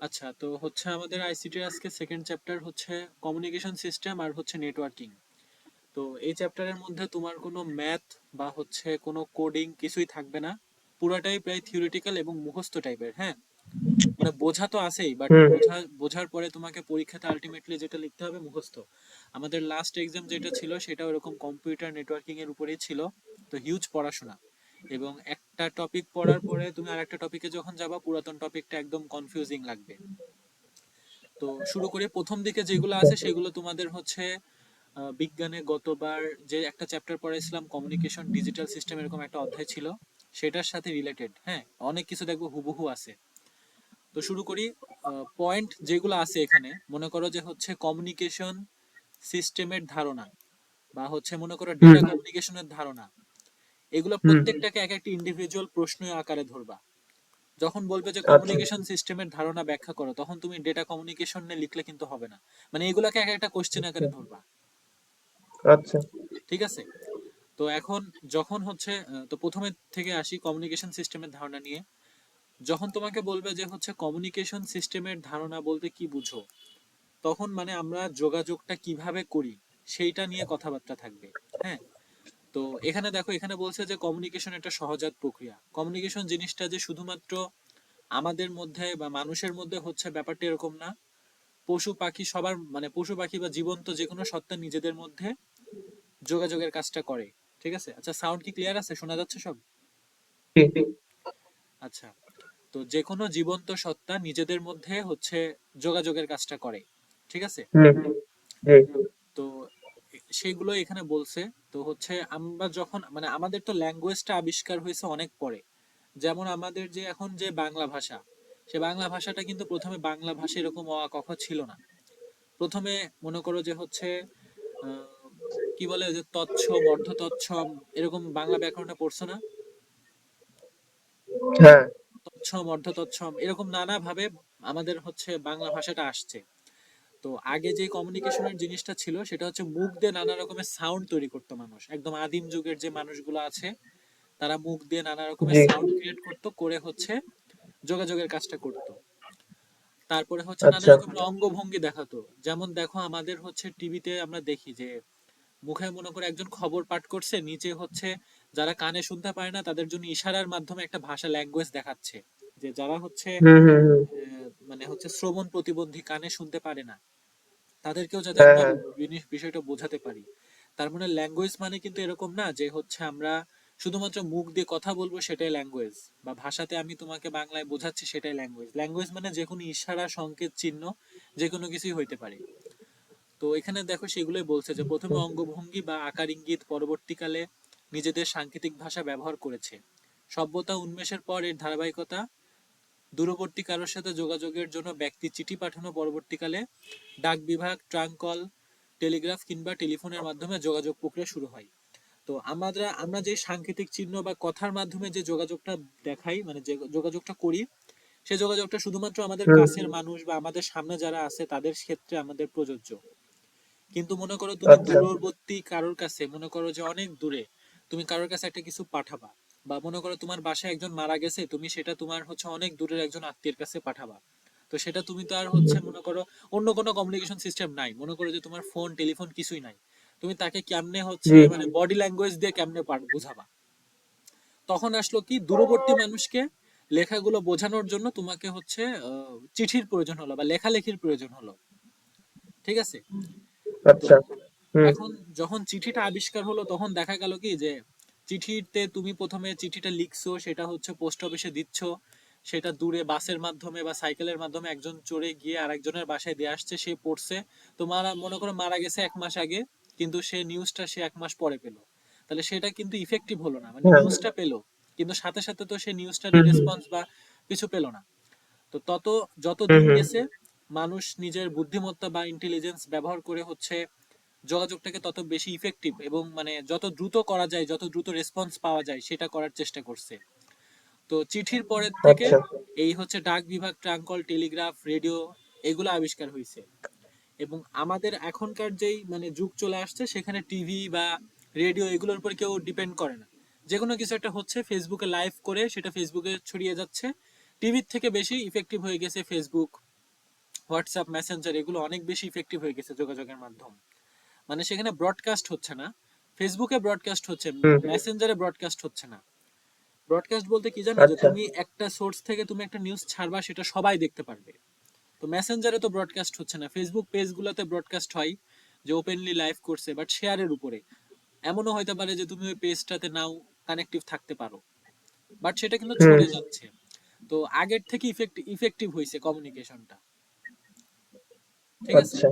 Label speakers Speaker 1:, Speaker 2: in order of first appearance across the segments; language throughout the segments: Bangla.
Speaker 1: আচ্ছা, তো হচ্ছে আমাদের আইসিটির আজকে সেকেন্ড চ্যাপ্টার হচ্ছে কমিউনিকেশন সিস্টেম আর হচ্ছে নেটওয়ার্কিং। তো এই চ্যাপ্টারের মধ্যে তোমার কোনো ম্যাথ বা হচ্ছে কোনো কোডিং কিছুই থাকবে না। পুরাটাই প্রায় থিওরিটিক্যাল এবং মুখস্থ টাইপের। হ্যাঁ, মানে বোঝা তো আছেই, বাট
Speaker 2: হুম হুম।
Speaker 1: বোঝার পরে তোমাকে পরীক্ষাতে আলটিমেটলি যেটা লিখতে হবে মুখস্থ। আমাদের লাস্ট এক্সাম যেটা ছিল সেটা ওরকম কম্পিউটার নেটওয়ার্কিং এর উপরেই ছিল। তো হিউজ পড়াশোনা, এবং একটা টপিক পড়ার পরে তুমি আর একটা টপিকে যখন যাবা পুরাতন টপিকটা একদম কনফিউজিং লাগবে। তো শুরু করে প্রথম দিকে যেগুলো আছে সেগুলো তোমাদের হচ্ছে বিজ্ঞানে গতবার যে একটা চ্যাপ্টার পড়াইছিলাম কমিউনিকেশন ডিজিটাল সিস্টেম, এরকম একটা অধ্যায় ছিল, সেটার সাথে রিলেটেড। হ্যাঁ, অনেক কিছু দেখবো হুবহু আছে। তো শুরু করি। পয়েন্ট যেগুলো আছে এখানে, মনে করো যে হচ্ছে কমিউনিকেশন সিস্টেমের ধারণা বা হচ্ছে মনে করো
Speaker 2: হুম।
Speaker 1: ডেটা কমিউনিকেশনের ধারণা, এগুলো
Speaker 2: হুম।
Speaker 1: প্রত্যেকটাকে এক একটা ইন্ডিভিজুয়াল প্রশ্ন আকারে ধরবা। যখন বলবে যে
Speaker 2: আচ্ছা
Speaker 1: কমিউনিকেশন সিস্টেমের ধারণা ব্যাখ্যা করো, তখন তুমি ডেটা কমিউনিকেশন নিয়ে লিখলে কিন্তু হবে না। মানে এগুলাকে এক একটা কোশ্চেন
Speaker 2: আচ্ছা
Speaker 1: আকারে ধরবা।
Speaker 2: আচ্ছা।
Speaker 1: ঠিক আছে? তো এখন যখন হচ্ছে তো প্রথমে থেকে আসি কমিউনিকেশন সিস্টেমের ধারণা নিয়ে। যখন তোমাকে বলবে যে হচ্ছে কমিউনিকেশন সিস্টেমের ধারণা বলতে কি বুঝো, তখন মানে আমরা যোগাযোগটা কিভাবে করি সেইটা নিয়ে কথাবার্তা থাকবে। হ্যাঁ, তো এখানে দেখো, এখানে বলছে যে কমিউনিকেশন একটা সহজাত প্রক্রিয়া। কমিউনিকেশন জিনিসটা যে শুধুমাত্র আমাদের মধ্যে বা মানুষের মধ্যে হচ্ছে ব্যাপারটা এরকম না। পশু পাখি সবার, মানে পশু পাখি বা জীবন্ত যে কোনো সত্তা নিজেদের মধ্যে যোগাযোগের কাজটা করে। ঠিক আছে? আচ্ছা, সাউন্ড কি ক্লিয়ার আছে, শোনা যাচ্ছে সব?
Speaker 2: ঠিক।
Speaker 1: আচ্ছা, তো যে কোনো জীবন্ত সত্তা নিজেদের মধ্যে হচ্ছে যোগাযোগের কাজটা করে। ঠিক আছে?
Speaker 2: হুম হুম। জি।
Speaker 1: তো সেইগুলো এখানে বলছে। তো হচ্ছে আমরা যখন মানে আমাদের তো ল্যাঙ্গুয়েজটা আবিষ্কার হয়েছে অনেক পরে। যেমন আমাদের যে এখন যে বাংলা ভাষা, সে বাংলা ভাষাটা কিন্তু প্রথমে বাংলা ভাষা এরকম অ আ ক খ ছিল না। প্রথমে মনে করো যে হচ্ছে আহ, কি বলে যে তৎসম অর্ধতৎসম, এরকম বাংলা ব্যাকরণে পড়ছো না?
Speaker 2: হ্যাঁ।
Speaker 1: তৎসম অর্ধতৎসম এরকম নানা ভাবে আমাদের হচ্ছে বাংলা ভাষাটা আসছে। তো আগে যে কমিউনিকেশনের জিনিসটা ছিল সেটা হচ্ছে মুখ দিয়ে নানা রকমের সাউন্ড তৈরি করতো মানুষ। একদম আদিম যুগের যে মানুষগুলো আছে, তারা মুখ দিয়ে নানা রকমের
Speaker 2: জি।
Speaker 1: সাউন্ড ক্রিয়েট করতো, করে হচ্ছে যোগাযোগের কাজটা করতো। তারপরে হচ্ছে নানা
Speaker 2: আচ্ছা।
Speaker 1: রকমের অঙ্গভঙ্গি দেখাতো। যেমন দেখো, আমাদের হচ্ছে টিভিতে আমরা দেখি যে মুখে মনে করে একজন খবর পাঠ করছে, নিচে হচ্ছে যারা কানে শুনতে পারে না তাদের জন্য ইশারার মাধ্যমে একটা ভাষা ল্যাঙ্গুয়েজ দেখাচ্ছে। যে যারা হচ্ছে
Speaker 2: হুম হুম হুম।
Speaker 1: মানে হচ্ছে শ্রবণ প্রতিবন্ধী, কানে শুনতে পারে না, তাদেরকেও যাতে
Speaker 2: হ্যাঁ
Speaker 1: আমরা
Speaker 2: হ্যাঁ।
Speaker 1: বিষয়টা বোঝাতে পারি। তার মানে ল্যাঙ্গুয়েজ মানে কিন্তু এরকম না যে হচ্ছে আমরা শুধুমাত্র মুখ দিয়ে কথা বলবো সেটাই ল্যাঙ্গুয়েজ, বা ভাষাতে আমি তোমাকে বাংলায় বোঝাচ্ছি সেটাই ল্যাঙ্গুয়েজ। ল্যাঙ্গুয়েজ মানে যে কোনো ইশারা, সংকেত, চিহ্ন, যে কোনো কিছুই হইতে পারে। তো এখানে দেখো সেগুলোই বলছে যে প্রথমে অঙ্গভঙ্গি বা আকার ইঙ্গিত, পরবর্তীকালে নিজেদের সাংকেতিক ভাষা ব্যবহার করেছে। সভ্যতা উন্মেষের পর এর ধারাবাহিকতা, দূরবর্তী কারোর সাথে যোগাযোগের জন্য ব্যক্তি চিঠি পাঠানো, পরবর্তীকালে ডাক বিভাগ, ট্রাঙ্ক কল, টেলিগ্রাফ কিংবা টেলিফোনের মাধ্যমে যোগাযোগ প্রক্রিয়া শুরু হয়। তো আমরা যে সাংকেতিক চিহ্ন বা কথার মাধ্যমে যে যোগাযোগটা দেখাই, মানে যে যোগাযোগটা করি, সে যোগাযোগটা শুধুমাত্র আমাদের
Speaker 2: হুম।
Speaker 1: কাছের মানুষ বা আমাদের সামনে যারা আছে তাদের ক্ষেত্রে আমাদের প্রযোজ্য। কিন্তু মনে করো তুমি
Speaker 2: আচ্ছা।
Speaker 1: দূরবর্তী কারোর কাছে, মনে করো যে অনেক দূরে, তুমি কারোর কাছে একটা কিছু পাঠাবা, বা মনে করো তোমার বাসায় একজন মারা গেছে, তুমি সেটা তোমার হচ্ছে অনেক দূরের একজন আত্মীয়ের কাছে পাঠাবা। তো সেটা তুমি তো আর হচ্ছে মনে করো অন্য কোনো কমিউনিকেশন সিস্টেম নাই, মনে করো যে তোমার ফোন টেলিফোন কিছুই নাই, তুমি তাকে কেমনে হচ্ছে
Speaker 2: জি।
Speaker 1: মানে বডি ল্যাঙ্গুয়েজ দিয়ে কেমনে বুঝাবা? তখন আসলো কি, দূরবর্তী মানুষকে লেখাগুলো বোঝানোর জন্য তোমাকে হচ্ছে চিঠির প্রয়োজন হলো বা লেখালেখির প্রয়োজন হলো। ঠিক আছে? তো
Speaker 2: আচ্ছা। হুম।
Speaker 1: এখন যখন চিঠিটা আবিষ্কার হলো, তখন দেখা গেল কি যে চিঠিতে তুমি প্রথমে চিঠিটা লিখছো, সেটা হচ্ছে পোস্ট অফিসে দিচ্ছ, সেটা দূরে বাসের মাধ্যমে বা সাইকেলের মাধ্যমে একজন চড়ে গিয়ে আরেকজনের বাসায় দিয়ে আসছে, সে পড়ছে। তো মনে করো মারা গেছে 1 মাস আগে, কিন্তু সে নিউজটা সে 1 মাস পরে পেলো। তাহলে সেটা কিন্তু ইফেক্টিভ হলো না, মানে
Speaker 2: হ্যাঁ।
Speaker 1: নিউজটা পেলো কিন্তু সাথে সাথে তো সে নিউজটার
Speaker 2: হুম হুম।
Speaker 1: রেসপন্স বা কিছু পেলো না। তো যত
Speaker 2: হুম
Speaker 1: দিন
Speaker 2: হুম।
Speaker 1: গেছে, মানুষ নিজের বুদ্ধিমত্তা বা ইন্টেলিজেন্স ব্যবহার করে হচ্ছে যোগাযোগটাকে তত বেশি ইফেক্টিভ এবং মানে যত দ্রুত করা যায়, যত দ্রুত রেসপন্স পাওয়া যায় সেটা করার চেষ্টা করছে। তো চিঠির পরের থেকে
Speaker 2: আচ্ছা।
Speaker 1: এই হচ্ছে ডাক বিভাগ, ট্রাঙ্কল, টেলিগ্রাফ, রেডিও, এগুলো আবিষ্কার হয়েছে। এবং আমাদের এখনকার যেই মানে যুগ চলে আসছে, সেখানে টিভি বা রেডিও এগুলোর উপর কেউ ডিপেন্ড করে না। যে কোনো কিছু একটা হচ্ছে, ফেসবুকে লাইভ করে সেটা ফেসবুকে ছড়িয়ে যাচ্ছে, টিভির থেকে বেশি ইফেক্টিভ হয়ে গেছে ফেসবুক, হোয়াটসঅ্যাপ, মেসেঞ্জার, এগুলো অনেক বেশি ইফেক্টিভ হয়ে গেছে যোগাযোগের মাধ্যম। মানে সেখানে ব্রডকাস্ট হচ্ছে না, ফেসবুকে ব্রডকাস্ট হচ্ছে,
Speaker 2: হুম,
Speaker 1: মেসেঞ্জারে ব্রডকাস্ট হচ্ছে না। ব্রডকাস্ট বলতে কি জানো, যে
Speaker 2: আচ্ছা,
Speaker 1: তুমি একটা সোর্স থেকে তুমি একটা নিউজ ছাড়বা, সেটা সবাই দেখতে পারবে। তো মেসেঞ্জারে তো ব্রডকাস্ট হচ্ছে না, ফেসবুক পেজগুলোতে ব্রডকাস্ট হয় যে ওপেনলি লাইভ করছে, বাট শেয়ারের উপরে। এমনও হইতে পারে যে তুমি ওই পেজটাতে নাও কানেক্টিভ থাকতে পারো, বাট সেটা কিন্তু
Speaker 2: হুম,
Speaker 1: ছড়ে যাচ্ছে। তো আগের থেকে ইফেক্টিভ হয়েছে কমিউনিকেশনটা, ঠিক আছে।
Speaker 2: আচ্ছা,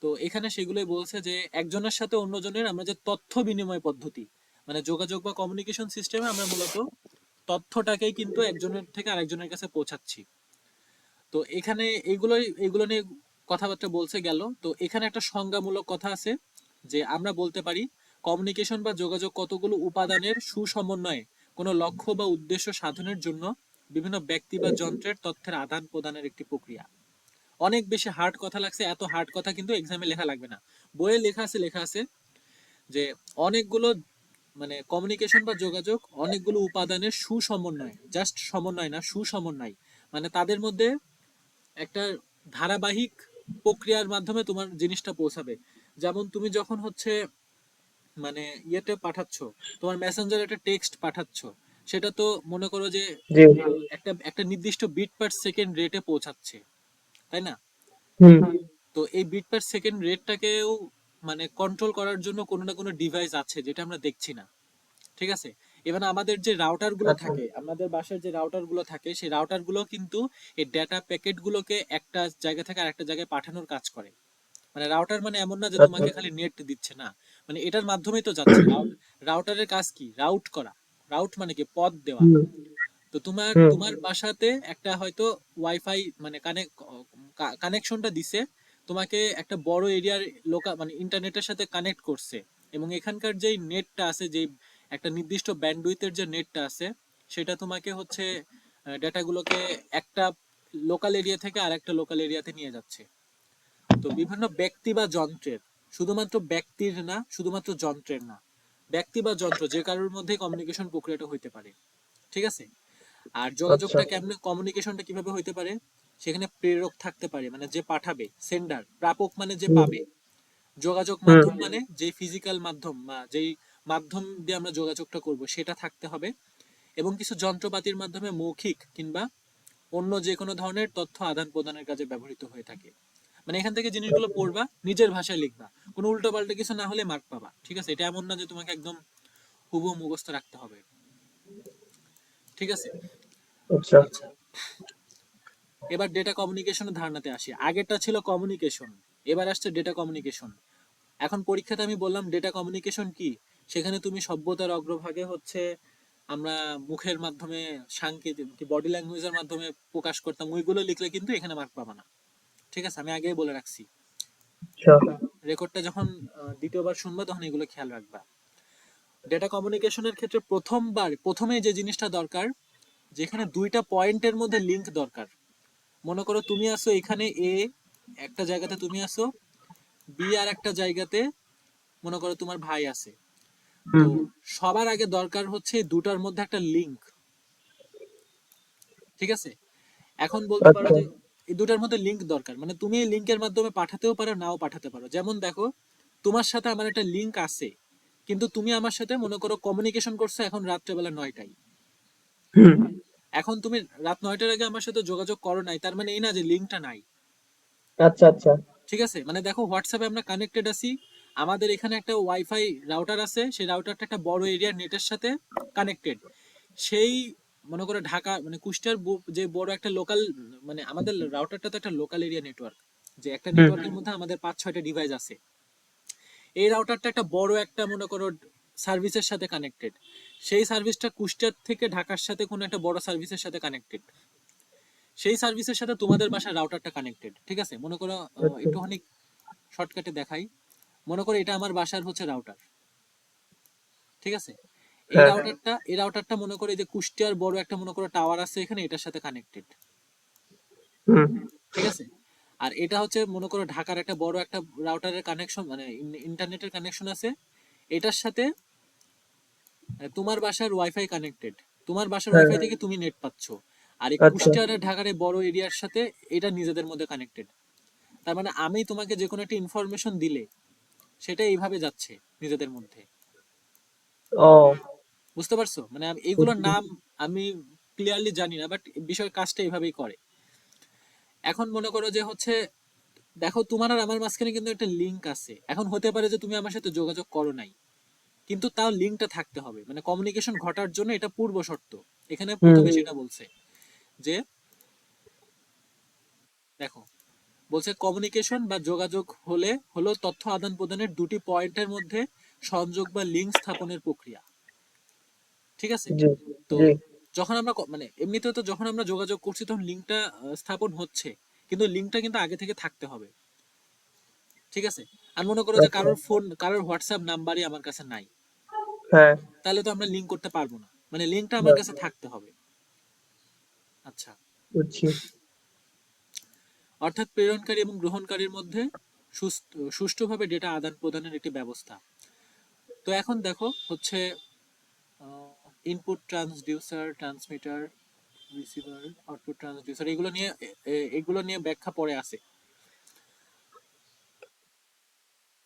Speaker 1: তো এখানে সেগুলোই বলছে যে একজনের সাথে অন্যজনের আমরা যে তথ্য বিনিময় পদ্ধতি, মানে যোগাযোগ বা কমিউনিকেশন সিস্টেমে আমরা মূলত তথ্যটাকেই কিন্তু একজনের থেকে আরেকজনের কাছে পৌঁছাচ্ছি। তো এখানে এগুলো নিয়ে কথাবার্তা বলছে গেল। তো এখানে একটা সংজ্ঞামূলক কথা আছে যে আমরা বলতে পারি কমিউনিকেশন বা যোগাযোগ কতগুলো উপাদানের সুসমন্বয়ে কোনো লক্ষ্য বা উদ্দেশ্য সাধনের জন্য বিভিন্ন ব্যক্তি বা যন্ত্রের তথ্যের আদান প্রদানের একটি প্রক্রিয়া। অনেক বেশি হার্ড কথা লাগছে, এত হার্ড কথা কিন্তু এক্সামে লেখা লাগবে না। বইয়ে লেখা আছে যে অনেকগুলো, মানে কমিউনিকেশন বা যোগাযোগ অনেকগুলো উপাদানের সুসমন্বয়, জাস্ট সমন্বয় না, সুসমন্বয়। মানে তাদের মধ্যে একটা ধারাবাহিক প্রক্রিয়ার মাধ্যমে তোমার জিনিসটা পৌঁছাবে। যেমন তুমি যখন হচ্ছে মানে ইয়েতে পাঠাচ্ছ, তোমার মেসেঞ্জারে একটা টেক্সট পাঠাচ্ছ, সেটা তো মনে করো যে
Speaker 2: জি,
Speaker 1: একটা একটা নির্দিষ্ট বিট পার সেকেন্ড রেটে পৌঁছাচ্ছে, তাই না?
Speaker 2: হুম,
Speaker 1: তো এই বিট পার সেকেন্ড রেটটাকেও মানে কন্ট্রোল করার জন্য কোনো না কোনো ডিভাইস আছে যেটা আমরা দেখছি না, ঠিক আছে। এবার আমাদের যে রাউটার গুলো
Speaker 2: আচ্ছা,
Speaker 1: থাকে, আমাদের বাসার যে রাউটার গুলো থাকে, সেই রাউটার গুলো কিন্তু এই ডেটা প্যাকেট গুলোকে একটা জায়গা থেকে আরেকটা জায়গায় পাঠানোর কাজ করে। মানে রাউটার মানে এমন না যে
Speaker 2: আচ্ছা,
Speaker 1: তোমাকে খালি নেট দিচ্ছে, না, মানে এটার মাধ্যমেই তো যাচ্ছে। রাউটারের কাজ কি? রাউট করা। রাউট মানে কি? পথ দেওয়া।
Speaker 2: হুম,
Speaker 1: তো তোমার
Speaker 2: হুম,
Speaker 1: তোমার বাসাতে একটা হয়তো ওয়াইফাই মানে কানেকশনটা দিছে, তোমাকে একটা বড় এরিয়ার লোকাল মানে ইন্টারনেটের সাথে কানেক্ট করছে, এবং এখানকার যেই নেটটা আছে, যেই একটা নির্দিষ্ট ব্যান্ডউইথের যে নেটটা আছে, সেটা তোমাকে হচ্ছে ডেটাগুলোকে একটা লোকাল এরিয়া থেকে আরেকটা লোকাল এরিয়াতে নিয়ে যাচ্ছে। তো বিভিন্ন ব্যক্তি বা যন্ত্রের, শুধুমাত্র ব্যক্তির না, শুধুমাত্র যন্ত্রের না, ব্যক্তি বা যন্ত্র যে কারোর মধ্যে কমিউনিকেশন প্রক্রিয়াটা হইতে পারে, ঠিক আছে। আর
Speaker 2: আচ্ছা,
Speaker 1: যোগাযোগটা কেমনে, কমিউনিকেশনটা কিভাবে হইতে পারে? সেখানে প্রেরক থাকতে পারে, মানে যে পাঠাবে, সেন্ডার; প্রাপক মানে যে
Speaker 2: হুম,
Speaker 1: পাবে। যোগাযোগ
Speaker 2: হুম,
Speaker 1: মাধ্যম মানে যে ফিজিক্যাল মাধ্যম বা যেই মাধ্যম দিয়ে আমরা যোগাযোগটা করব সেটা থাকতে হবে। এবং কিছু যন্ত্রপাতির মাধ্যমে মৌখিক কিংবা অন্য যে কোনো ধরনের তথ্য আদান প্রদানের কাজে ব্যবহৃত হয়ে থাকে। মানে এখান থেকে জিনিসগুলো
Speaker 2: আচ্ছা,
Speaker 1: পড়বা, নিজের ভাষায় লিখবা, কোনো উল্টো পাল্টা কিছু না হলে মার্ক পাবা, ঠিক আছে। এটা এমন না যে তোমাকে একদম হুবহু মুখস্থ রাখতে হবে, ঠিক আছে।
Speaker 2: আচ্ছা,
Speaker 1: আচ্ছা, এবার ডেটা কমিউনিকেশনের ধারণাতে আসি। আগেরটা ছিল কমিউনিকেশন, এবার আসছে ডেটা কমিউনিকেশন। এখন পরীক্ষাতে আমি বললাম ডেটা কমিউনিকেশন কি, সেখানে তুমি সভ্যতার অগ্রভাগে হচ্ছে আমরা মুখের মাধ্যমে, সাংকেতিক বডি ল্যাঙ্গুয়েজের মাধ্যমে প্রকাশ করতাম, ওইগুলো লিখলে কিন্তু এখানে মার্ক পাবা না, ঠিক আছে, আমি আগেই বলে রাখছি।
Speaker 2: আচ্ছা,
Speaker 1: রেকর্ডটা যখন দ্বিতীয়বার শুনবা তখন এগুলো খেয়াল রাখবা। ডেটা কমিউনিকেশনের ক্ষেত্রে প্রথমে যে জিনিসটা দরকার, যেখানে দুইটা পয়েন্টের মধ্যে লিংক দরকার। মনে করো তুমি আসো এখানে এ একটা জায়গাতে, তুমি আসো বি আর একটা জায়গাতে, মনে করো তোমার ভাই আছে। তো
Speaker 2: হুম,
Speaker 1: সবার আগে দরকার হচ্ছে দুটার মধ্যে একটা লিংক, ঠিক আছে। এখন বলতে পারো
Speaker 2: আচ্ছা,
Speaker 1: যে এই দুটার মধ্যে লিংক দরকার, মানে তুমি এই লিংকের মাধ্যমে পাঠাতেও পারো, নাও পাঠাতে পারো। যেমন দেখো, তোমার সাথে আমার একটা লিংক আছে, কিন্তু তুমি আমার সাথে মনে করো কমিউনিকেশন করছো এখন রাত্রেবেলা 9টায়।
Speaker 2: হুম,
Speaker 1: এখন তুমি রাত 9টার আগে আমার সাথে যোগাযোগ করো নাই, তার মানে এই না যে লিংকটা নাই,
Speaker 2: আচ্ছা, আচ্ছা,
Speaker 1: ঠিক আছে। মানে দেখো, হোয়াটসঅ্যাপে আমরা কানেক্টেড আছি, আমাদের এখানে একটা ওয়াইফাই রাউটার আছে, সেই রাউটারটা একটা বড় এরিয়ার নেটের সাথে কানেক্টেড। সেই মনে করো ঢাকা মানে কুষ্টিয়ার যে বড় একটা লোকাল, মানে আমাদের রাউটারটা তো একটা লোকাল এরিয়া নেটওয়ার্ক, যে একটা
Speaker 2: হুম,
Speaker 1: নেটওয়ার্কের মধ্যে আমাদের 5-6টা ডিভাইস আছে। এই রাউটারটা একটা বড় একটা মনে করো সার্ভিসের সাথে কানেক্টেড, সেই সার্ভিসটা কুষ্টিয়ার থেকে ঢাকার সাথে কোনো একটা বড় সার্ভিসের সাথে কানেক্টেড, সেই সার্ভিসের সাথে তোমাদের বাসার রাউটারটা কানেক্টেড, ঠিক আছে। মনে করো
Speaker 2: আচ্ছা,
Speaker 1: একটুখানি শর্টকাটে দেখাই। মনে করো এটা আমার বাসার হচ্ছে রাউটার, ঠিক আছে।
Speaker 2: হ্যাঁ,
Speaker 1: এই রাউটারটা মনে করো এই যে কুষ্টিয়ার বড় একটা মনে করো টাওয়ার আছে এখানে, এটার সাথে কানেক্টেড,
Speaker 2: হুম,
Speaker 1: ঠিক আছে। আর এটা হচ্ছে মনে করো ঢাকার একটা বড় একটা রাউটারের কানেকশন, মানে ইন্টারনেটের কানেকশন আছে, এটার সাথে তোমার বাসার ওয়াইফাই কানেক্টেড, তোমার বাসার
Speaker 2: হ্যাঁ,
Speaker 1: ওয়াইফাই থেকে তুমি নেট পাচ্ছ। আর এই
Speaker 2: আচ্ছা।
Speaker 1: কুষ্টিয়া আর ঢাকার এই বড় এরিয়ার সাথে এটা নিজেদের মধ্যে কানেক্টেড। তার মানে আমি তোমাকে যে কোনো একটা ইনফরমেশন দিলে সেটা এইভাবে যাচ্ছে নিজেদের মধ্যে।
Speaker 2: ও,
Speaker 1: বুঝতে পারছো? মানে এইগুলোর
Speaker 2: বুঝছি।
Speaker 1: নাম আমি ক্লিয়ারলি জানি না, বাট বিষয় কাজটা এইভাবেই করে। এখন মনে করো যে হচ্ছে, দেখো তোমার আর আমার মাঝখানে কিন্তু একটা লিঙ্ক আছে। এখন হতে পারে যে তুমি আমার সাথে যোগাযোগ করো নাই, কিন্তু তাও লিঙ্কটা থাকতে হবে, মানে কমিউনিকেশন ঘটার জন্য এটা পূর্ব শর্ত। এখানে
Speaker 2: হুম।
Speaker 1: প্রথমে সেটা বলছে যে, দেখো বলছে কমিউনিকেশন বা যোগাযোগ হলো তথ্য আদান প্রদানের দুটি পয়েন্টের মধ্যে সংযোগ বা লিঙ্ক স্থাপনের প্রক্রিয়া। ঠিক আছে?
Speaker 2: জি।
Speaker 1: তো
Speaker 2: জি।
Speaker 1: যখন আমরা মানে এমনিতেও তো যখন আমরা যোগাযোগ করছি তখন লিঙ্কটা স্থাপন হচ্ছে, কিন্তু লিঙ্কটা কিন্তু আগে থেকে থাকতে হবে। ঠিক আছে? আর মনে করো যে
Speaker 2: আচ্ছা।
Speaker 1: কারোর হোয়াটসঅ্যাপ নাম্বারই আমার কাছে নাই,
Speaker 2: হ্যাঁ।
Speaker 1: তাহলে তো আমরা লিঙ্ক করতে পারবো না, মানে লিঙ্কটা আমার
Speaker 2: না,
Speaker 1: কাছে থাকতে হবে। আচ্ছা,
Speaker 2: বুঝছি।
Speaker 1: অর্থাৎ প্রেরণকারী এবং গ্রহণকারীর মধ্যে সুষ্ঠুভাবে ডেটা আদান প্রদানের একটি ব্যবস্থা। তো এখন দেখো হচ্ছে input transducer, transmitter, receiver, output transducer, এগুলো নিয়ে ব্যাখ্যা পরে আছে।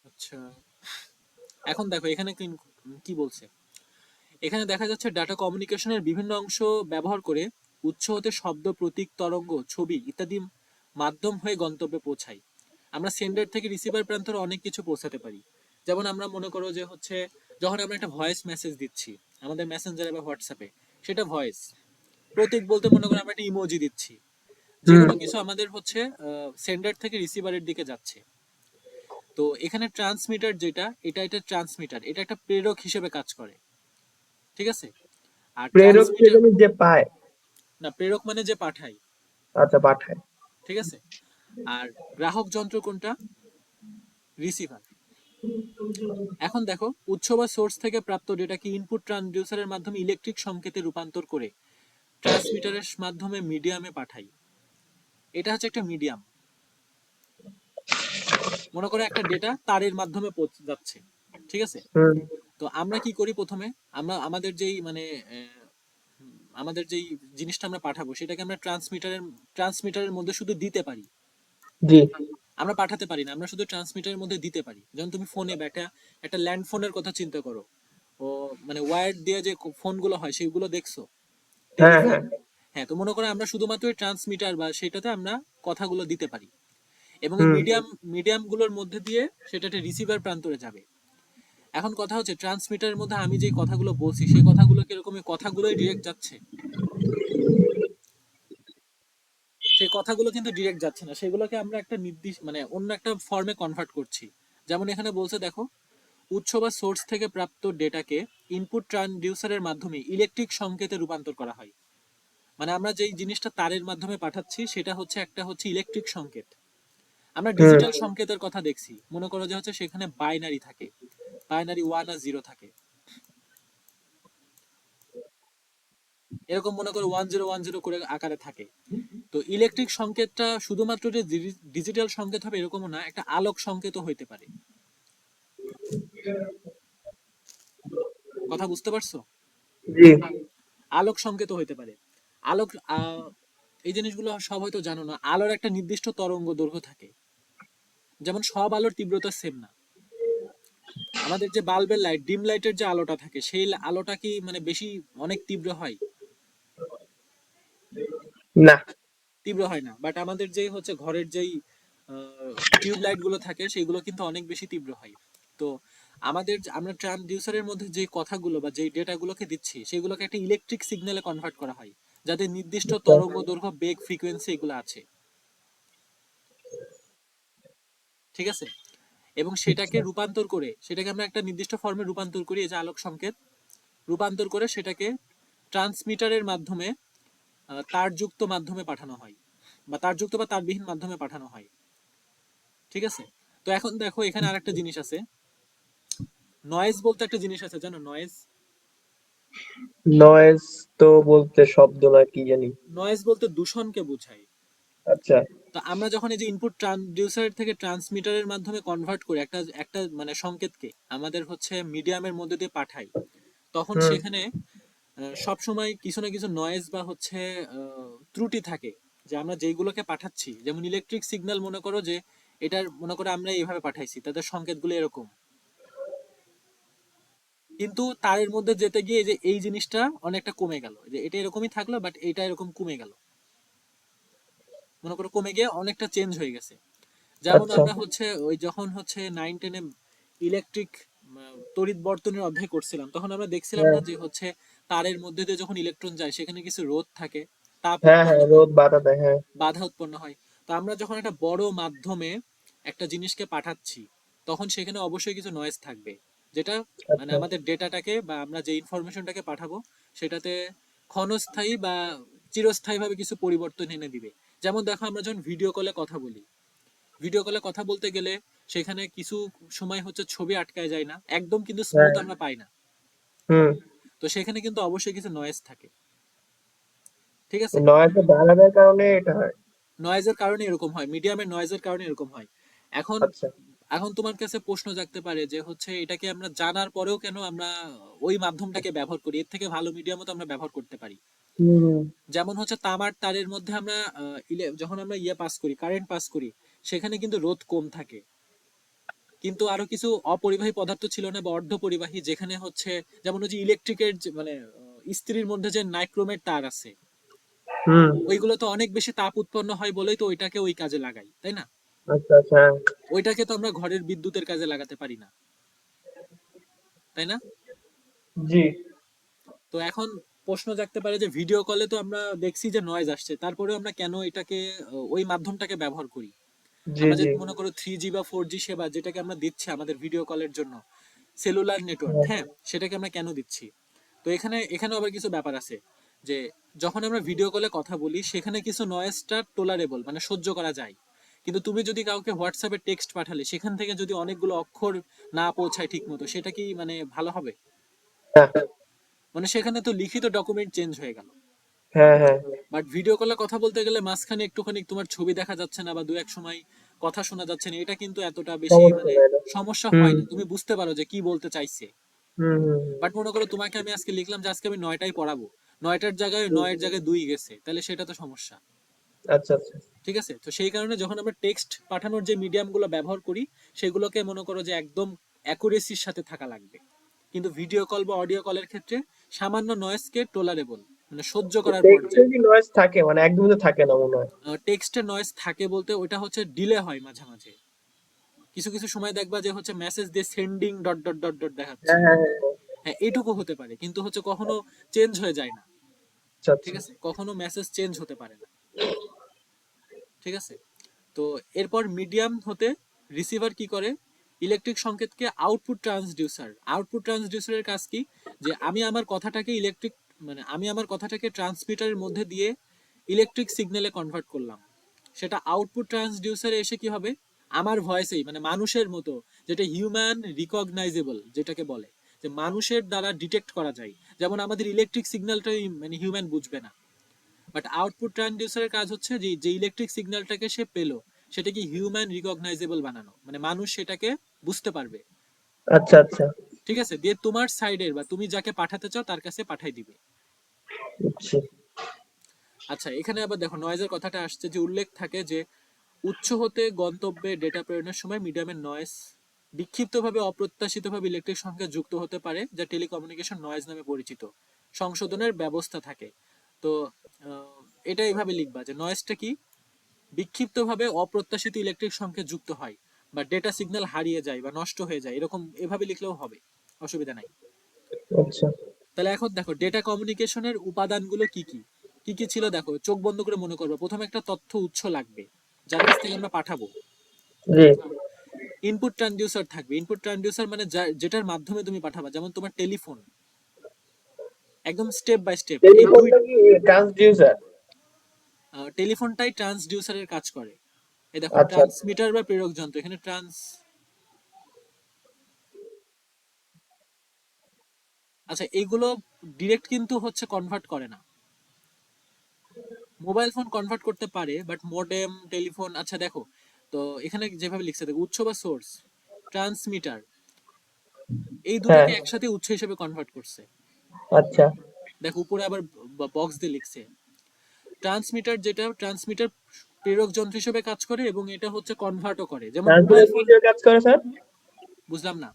Speaker 1: আচ্ছা, এখন দেখো এখানে কি বলছে। এখানে দেখা যাচ্ছে ডাটা কমিউনিকেশনের বিভিন্ন অংশ ব্যবহার করে উৎস হতে শব্দ, প্রতীক, তরঙ্গ, ছবি ইত্যাদি মাধ্যম হয়ে গন্তব্যে পৌঁছায়। আমরা সেন্ডার থেকে রিসিভার প্রান্তরে অনেক কিছু পৌঁছাতে পারি। যেমন আমরা মনে করো যে হচ্ছে, যখন আমরা একটা ভয়েস মেসেজ দিচ্ছি আমাদের মেসেঞ্জারে বা হোয়াটসঅ্যাপে, সেটা ভয়েস। প্রতীক বলতে মনে করো আমরা একটা ইমোজি দিচ্ছি।
Speaker 2: হুম।
Speaker 1: যেগুলো কিছু আমাদের হচ্ছে সেন্ডার থেকে রিসিভারের দিকে যাচ্ছে। তো এখানে ট্রান্সমিটার যেটা, এটা ট্রান্সমিটার, এটা একটা প্রেরক হিসেবে কাজ করে। ঠিক আছে? আর
Speaker 2: প্রেরক কে
Speaker 1: ট্রান্সমিটার,
Speaker 2: জানি যে পায়।
Speaker 1: না প্রেরক মানে যে পাঠায়।
Speaker 2: আচ্ছা, পাঠায়।
Speaker 1: ঠিক আছে? আর গ্রাহক যন্ত্র কোনটা? রিসিভার। এখন দেখো উৎস বা সোর্স থেকে প্রাপ্ত ডেটাকে ইনপুট ট্রান্সডিউসারের মাধ্যমে ইলেকট্রিক সংকেতে রূপান্তর করে ট্রান্সমিটারের মাধ্যমে মিডিয়ামে পাঠাই। এটা হচ্ছে একটা মিডিয়াম। মনে করো একটা ডেটা তারের মাধ্যমে যাচ্ছে। ঠিক আছে?
Speaker 2: হুম।
Speaker 1: তো আমরা কি করি প্রথমে, আমরা আমাদের যেই মানে আমাদের যেই জিনিসটা আমরা পাঠাবো সেটাকে আমরা ট্রান্সমিটারের মধ্যে শুধু দিতে পারি।
Speaker 2: জি।
Speaker 1: আমরা পাঠাতে পারি না, আমরা শুধু ট্রান্সমিটারের মধ্যে দিতে পারি। যেমন তুমি ফোনে একটা ল্যান্ড ফোনের কথা চিন্তা করো। ও মানে ওয়্যার্ড দিয়ে যে ফোনগুলো হয় সেগুলো দেখছো,
Speaker 2: হ্যাঁ,
Speaker 1: টেলিফোন।
Speaker 2: হ্যাঁ।
Speaker 1: হ্যাঁ, তো মনে করো আমরা শুধুমাত্র ওই ট্রান্সমিটার বা সেটাতে আমরা কথাগুলো দিতে পারি, এবং এই
Speaker 2: হুম।
Speaker 1: মিডিয়াম গুলোর মধ্যে দিয়ে সেটা একটা রিসিভার প্রান্তরে যাবে। এখন কথা হচ্ছে ট্রান্সমিটারের মধ্যে আমি যে কথাগুলো বলছি সেই কথাগুলো কিরকম, এই কথাগুলোই ডিরেক্ট যাচ্ছে? সেই কথাগুলো কিন্তু ডিরেক্ট যাচ্ছে না, সেগুলোকে আমরা একটা নির্দিষ্ট মানে অন্য একটা ফর্মে কনভার্ট করছি। যেমন এখানে বলছে দেখো, উৎস বা সোর্স থেকে প্রাপ্ত ডেটাকে ইনপুট ট্রান্সডিউসারের মাধ্যমে ইলেকট্রিক সংকেতে রূপান্তর করা হয়। মানে আমরা যেই জিনিসটা তারের মাধ্যমে পাঠাচ্ছি সেটা হচ্ছে একটা হচ্ছে ইলেকট্রিক সংকেত। আমরা
Speaker 2: হুম।
Speaker 1: ডিজিটাল সংকেতের কথা দেখছি, মনে করো যে হচ্ছে সেখানে বাইনারি থাকে, বাইনারি 1 আর 0 থাকে। এরকম মনে করো 1010 করে আকারে থাকে। তো ইলেকট্রিক সংকেতটা শুধুমাত্র যে ডিজিটাল সংকেত হবে এরকমও না, একটা আলোক সংকেতও হইতে পারে। কথা বুঝতে পারছো?
Speaker 2: জি।
Speaker 1: আলোক সংকেতও হইতে পারে। আলোক এই জিনিসগুলো সব হয়তো জানো না, আলোর একটা নির্দিষ্ট তরঙ্গ দৈর্ঘ্য থাকে। যেমন সব আলোর তীব্রতা সেম না। আমাদের যে বাল্বের লাইট, ডিম লাইটের যে আলোটা থাকে সেই আলোটা কি মানে বেশি অনেক তীব্র হয়?
Speaker 2: না।
Speaker 1: তীব্র হয় না। বাট আমাদের যেই হচ্ছে ঘরের যেই টিউব লাইট গুলো থাকে সেগুলো কিন্তু অনেক বেশি তীব্র হয়। তো আমরা ট্রান্সডিউসারের মধ্যে যে কথাগুলো বা যেই ডেটাগুলোকে দিচ্ছি সেগুলোকে একটা ইলেকট্রিক সিগন্যালে কনভার্ট করা হয়, যাদের নির্দিষ্ট
Speaker 2: আচ্ছা।
Speaker 1: তরঙ্গ দৈর্ঘ্য, বেগ, ফ্রিকোয়েন্সি এগুলো আছে। ঠিক আছে? এবং
Speaker 2: আচ্ছা।
Speaker 1: সেটাকে আমরা একটা নির্দিষ্ট ফর্মে রূপান্তর করি, এই যে আলোক সংকেত, রূপান্তর করে সেটাকে ট্রান্সমিটারের মাধ্যমে তারযুক্ত মাধ্যমে পাঠানো হয়, বা তারযুক্ত বা তারবিহীন মাধ্যমে পাঠানো হয়। ঠিক আছে? তো এখন দেখো এখানে আরেকটা জিনিস আছে, নয়েজ বলতে একটা জিনিস আছে, জানো নয়েজ?
Speaker 2: নয়েজ তো বলতে শব্দ না কি জানি।
Speaker 1: নয়েজ বলতে দূষণকে বোঝায়।
Speaker 2: আচ্ছা।
Speaker 1: তো আমরা যখন এই যে ইনপুট ট্রান্সডিউসার থেকে ট্রান্সমিটারের মাধ্যমে কনভার্ট করে একটা একটা মানে সংকেতকে আমাদের হচ্ছে মিডিয়ামের মধ্যে দিয়ে পাঠাই, তখন
Speaker 2: হুম।
Speaker 1: সেখানে সব সময় কিছু না কিছু নয়েজ বা হচ্ছে ত্রুটি থাকে, যে আমরা যেইগুলোকে পাঠাচ্ছি, যেমন ইলেকট্রিক সিগন্যাল মনে করো যে এটার মনে করো আমরা এইভাবে পাঠাইছি, তাদের সংকেতগুলো এরকম, কিন্তু তারের মধ্যে যেতে গিয়ে এই যে এই জিনিসটা অনেকটা কমে গেল, যে এটা এরকমই থাকলো বাট এটা এরকম কমে গেল, মনে করো কমে গিয়ে অনেকটা চেঞ্জ হয়ে গেছে। যেমন
Speaker 2: আচ্ছা।
Speaker 1: আমরা হচ্ছে ওই যখন হচ্ছে 9-10 ইলেকট্রিক তড়িৎ বর্তনের অধ্যায় করছিলাম, তখন আমরা দেখছিলাম
Speaker 2: হ্যাঁ
Speaker 1: না যে হচ্ছে তারের মধ্যে দিয়ে যখন ইলেকট্রন যায় সেখানে কিছু রোধ থাকে, তাপ
Speaker 2: হ্যাঁ
Speaker 1: উৎপন্ন
Speaker 2: হ্যাঁ,
Speaker 1: হয়,
Speaker 2: রোদ বাধা দেয়, হ্যাঁ।
Speaker 1: বাধা উৎপন্ন হয়। তো আমরা যখন একটা বড় মাধ্যমে একটা জিনিসকে পাঠাচ্ছি, তখন সেখানে অবশ্যই কিছু নয়েজ থাকবে, যেটা মানে
Speaker 2: আচ্ছা।
Speaker 1: আমাদের ডেটাটাকে বা আমরা যে ইনফরমেশনটাকে পাঠাবো সেটাতে ক্ষণস্থায়ী বা চিরস্থায়ী ভাবে কিছু পরিবর্তন এনে দিবে। যেমন দেখো আমরা যখন ভিডিও কলে কথা বলি, ভিডিও কলে কথা বলতে গেলে সেখানে কিছু সময় হচ্ছে ছবি আটকায় যায় না, একদম কিন্তু
Speaker 2: হ্যাঁ।
Speaker 1: স্মুথ আমরা পাই না।
Speaker 2: হুম।
Speaker 1: তো সেখানে কিন্তু অবশ্যই কিছু নয়েজ থাকে, ঠিক আছে?
Speaker 2: নয়টা বাধা দেওয়ার কারণে এটা হয়।
Speaker 1: নয়েজের কারণে এরকম হয়, মিডিয়ামের নয়েজের কারণে এরকম হয়। এখন
Speaker 2: আচ্ছা।
Speaker 1: এখন তোমার কাছে প্রশ্ন জাগতে পারে যে হচ্ছে এটাকে আমরা জানার পরেও কেন আমরা ওই মাধ্যমটাকে ব্যবহার করি, এর থেকে ভালো মিডিয়ামও তো আমরা ব্যবহার করতে পারি।
Speaker 2: হুম হুম।
Speaker 1: যেমন হচ্ছে তামার তারের মধ্যে আমরা যখন আমরা পাস করি, কারেন্ট পাস করি, সেখানে কিন্তু রোধ কম থাকে, কিন্তু আরো কিছু অপরিবাহী পদার্থ ছিল না বা অর্ধপরিবাহী, যেখানে হচ্ছে যেমন ওই যে ইলেকট্রিকের মানে ইস্ত্রির মধ্যে যে নাইক্রোমের তার আছে,
Speaker 2: হুম।
Speaker 1: ওইগুলো তো অনেক বেশি তাপ উৎপন্ন হয় বলেই তো ওইটাকে ওই কাজে লাগাই, তাই না?
Speaker 2: আচ্ছা আচ্ছা, হ্যাঁ।
Speaker 1: ওইটাকে তো আমরা ঘরের বিদ্যুতের কাজে লাগাতে পারি না, তাই না?
Speaker 2: জি
Speaker 1: তো এখন প্রশ্ন জাগতে পারে যে ভিডিও কলে তো আমরা দেখছি যে নয়েজ আসছে, তারপরেও আমরা কেন এটাকে ওই মাধ্যমটাকে ব্যবহার করি?
Speaker 2: জি
Speaker 1: আমরা যে
Speaker 2: জি।
Speaker 1: মনে করো 3G বা 4G সেবা যেটাকে আমরা দিচ্ছি আমাদের ভিডিও কলের জন্য, সেলুলার নেটওয়ার্ক,
Speaker 2: হ্যাঁ।
Speaker 1: হ্যাঁ, সেটাকে আমরা কেন দিচ্ছি? তো এখানেও আবার কিছু ব্যাপার আছে, যে যখন আমরা ভিডিও কলে কথা বলি সেখানে কিছু নয়েজটা টলারেবল, মানে সহ্য করা যায়, কিন্তু তুমি যদি কাউকে হোয়াটসঅ্যাপে টেক্সট পাঠালে সেখান থেকে যদি অনেকগুলো অক্ষর না পৌঁছায় ঠিক মতো, সেটা কি মানে ভালো হবে?
Speaker 2: হ্যাঁ
Speaker 1: মানে সেখানে তো লিখিত ডকুমেন্ট চেঞ্জ হয়ে গেল,
Speaker 2: হ্যাঁ হ্যাঁ।
Speaker 1: বাট ভিডিও কলে কথা বলতে গেলে মাঝখানে একটুখানি তোমার ছবি দেখা যাচ্ছে না বা দু এক সময় কথা শোনা যাচ্ছে না, এটা কিন্তু এতটা বেশি
Speaker 2: সমস্যা
Speaker 1: মানে
Speaker 2: নাই না।
Speaker 1: সমস্যা
Speaker 2: হুম
Speaker 1: হয় না, তুমি বুঝতে পারো যে কি বলতে চাইছে।
Speaker 2: হুম হুম
Speaker 1: বাট মনে করো তোমাকে আমি আজকে লিখলাম যে আজকে আমি 9টায় পড়াবো, 9টার জায়গায়
Speaker 2: হুম।
Speaker 1: 9 এর জায়গায় 2 গেছে, তাহলে সেটা তো সমস্যা।
Speaker 2: আচ্ছা আচ্ছা।
Speaker 1: ঠিক আছে, তো সেই কারণে যখন আমরা টেক্সট পাঠানোর যে মিডিয়াম গুলো ব্যবহার করি, সেগুলোকে মনে করো যে একদম অ্যাকুরেসির সাথে থাকা লাগবে, কিন্তু ভিডিও কল বা অডিও কলের ক্ষেত্রে সামান্য নয়েজকে টলারেবল, মানে সহ্য করার
Speaker 2: টেক্সটে
Speaker 1: পর্যায়ে।
Speaker 2: কি নয়েজ থাকে, মানে একদমই তো থাকে না মনে হয়।
Speaker 1: টেক্সটের নয়েজ থাকে বলতে ওটা হচ্ছে ডিলে হয় মাঝে মাঝে, কিছু কিছু সময় দেখবা যে হচ্ছে মেসেজ দিয়ে sending dot dot dot dot দেখাচ্ছে,
Speaker 2: হ্যাঁ হ্যাঁ হ্যাঁ।
Speaker 1: হ্যাঁ এইটুকু হতে পারে, কিন্তু হচ্ছে কখনো চেঞ্জ হয়ে যায় না।
Speaker 2: আচ্ছা
Speaker 1: ঠিক
Speaker 2: আচ্ছা।
Speaker 1: আছে, কখনো মেসেজ চেঞ্জ হতে পারে না। ঠিক আছে, তো এরপর মিডিয়াম হতে রিসিভার কি করে, ইলেকট্রিক সংকেতকে আউটপুট ট্রান্সডিউসারের কাজ কি, যে আমি আমার কথাটাকে ইলেকট্রিক, মানে আমি আমার কথাটাকে ট্রান্সমিটারের মধ্যে দিয়ে ইলেকট্রিক সিগন্যালে কনভার্ট করলাম, সেটা আউটপুট ট্রান্সডিউসারে এসে কি হবে, আমার ভয়েসেই, মানে মানুষের মতো, যেটা হিউম্যান রিকগনাইজেবল যেটাকে বলে, যে মানুষের দ্বারা ডিটেক্ট করা যায়, যেমন আমাদের ইলেকট্রিক সিগন্যালটাই মানে হিউম্যান বুঝবে না, বাট আউটপুট ট্রান্সডিউসারের কাজ হচ্ছে যে যে ইলেকট্রিক সিগন্যালটাকে সে পেলো সেটাকে হিউম্যান রিকগনাইজেবল বানানো, মানে মানুষ সেটাকে বুঝতে পারবে।
Speaker 2: আচ্ছা আচ্ছা।
Speaker 1: ঠিক আছে, দিয়ে তোমার সাইডের বা তুমি যাকে পাঠাতে চাও তার কাছে পাঠাই দিবে।
Speaker 2: বুঝছি।
Speaker 1: আচ্ছা, এখানে আবার দেখো নয়েজের কথাটা আসছে, যে উল্লেখ থাকে যে উৎস হতে গন্তব্যে ডেটা প্রেরণের সময় মিডিয়ামের নয়েজ বিক্ষিপ্তভাবে অপ্রত্যাশিতভাবে ইলেকট্রিক সংকেত যুক্ত হতে পারে, যা টেলিকমিউনিকেশন নয়েজ নামে পরিচিত। সংশোধনের ব্যবস্থা থাকে। তো আহ, এটা এইভাবে লিখবা যে নয়েজটা কি, বিক্ষিপ্তভাবে অপ্রত্যাশিত ইলেকট্রিক সংকেত যুক্ত হয় বা ডেটা সিগন্যাল হারিয়ে যায় বা নষ্ট হয়ে যায়, এরকম এভাবে লিখলেও হবে, অসুবিধা নাই।
Speaker 2: আচ্ছা।
Speaker 1: তাহলে এখন দেখো ডেটা কমিউনিকেশনের উপাদানগুলো কি কি, কি কি ছিল দেখো, চোখ বন্ধ করে মনে করবো। প্রথমে একটা তথ্য উৎস লাগবে যার কাছ থেকে আমরা পাঠাবো।
Speaker 2: জি।
Speaker 1: ইনপুট ট্রান্সডিউসার থাকবে, ইনপুট ট্রান্সডিউসার মানে যেটার মাধ্যমে তুমি পাঠাবা, যেমন তোমার টেলিফোন, একদম স্টেপ বাই স্টেপ এই দুই,
Speaker 2: টেলিফোনটা কি ট্রান্সডিউসার?
Speaker 1: টেলিফোনটাই ট্রান্সডিউসারের কাজ করে। এই দেখো
Speaker 2: আচ্ছা আচ্ছা।
Speaker 1: ট্রান্সমিটার বা প্রেরক যন্ত্র, এখানে আচ্ছা এইগুলো ডিরেক্ট কিন্তু হচ্ছে কনভার্ট করে না, মোবাইল ফোন কনভার্ট করতে পারে বাট মডেম টেলিফোন, আচ্ছা দেখো, তো এখানে যেভাবে লিখছে দেখো, উৎস বা সোর্স, ট্রান্সমিটার, এই
Speaker 2: হ্যাঁ।
Speaker 1: দুটাকে একসাথে উৎস হিসেবে কনভার্ট করছে।
Speaker 2: আচ্ছা।
Speaker 1: দেখো উপরে আবার বক্স দিয়ে লিখছে, ট্রান্সমিটার যেটা ট্রান্সমিটার প্রেরক যন্ত্র হিসেবে কাজ করে এবং এটা হচ্ছে কনভার্টও করে, যেমন মোবাইল
Speaker 2: ট্রান্সমিটার কি
Speaker 1: ফোন।
Speaker 2: হিসেবে কাজ করে স্যার?
Speaker 1: বুঝলাম না।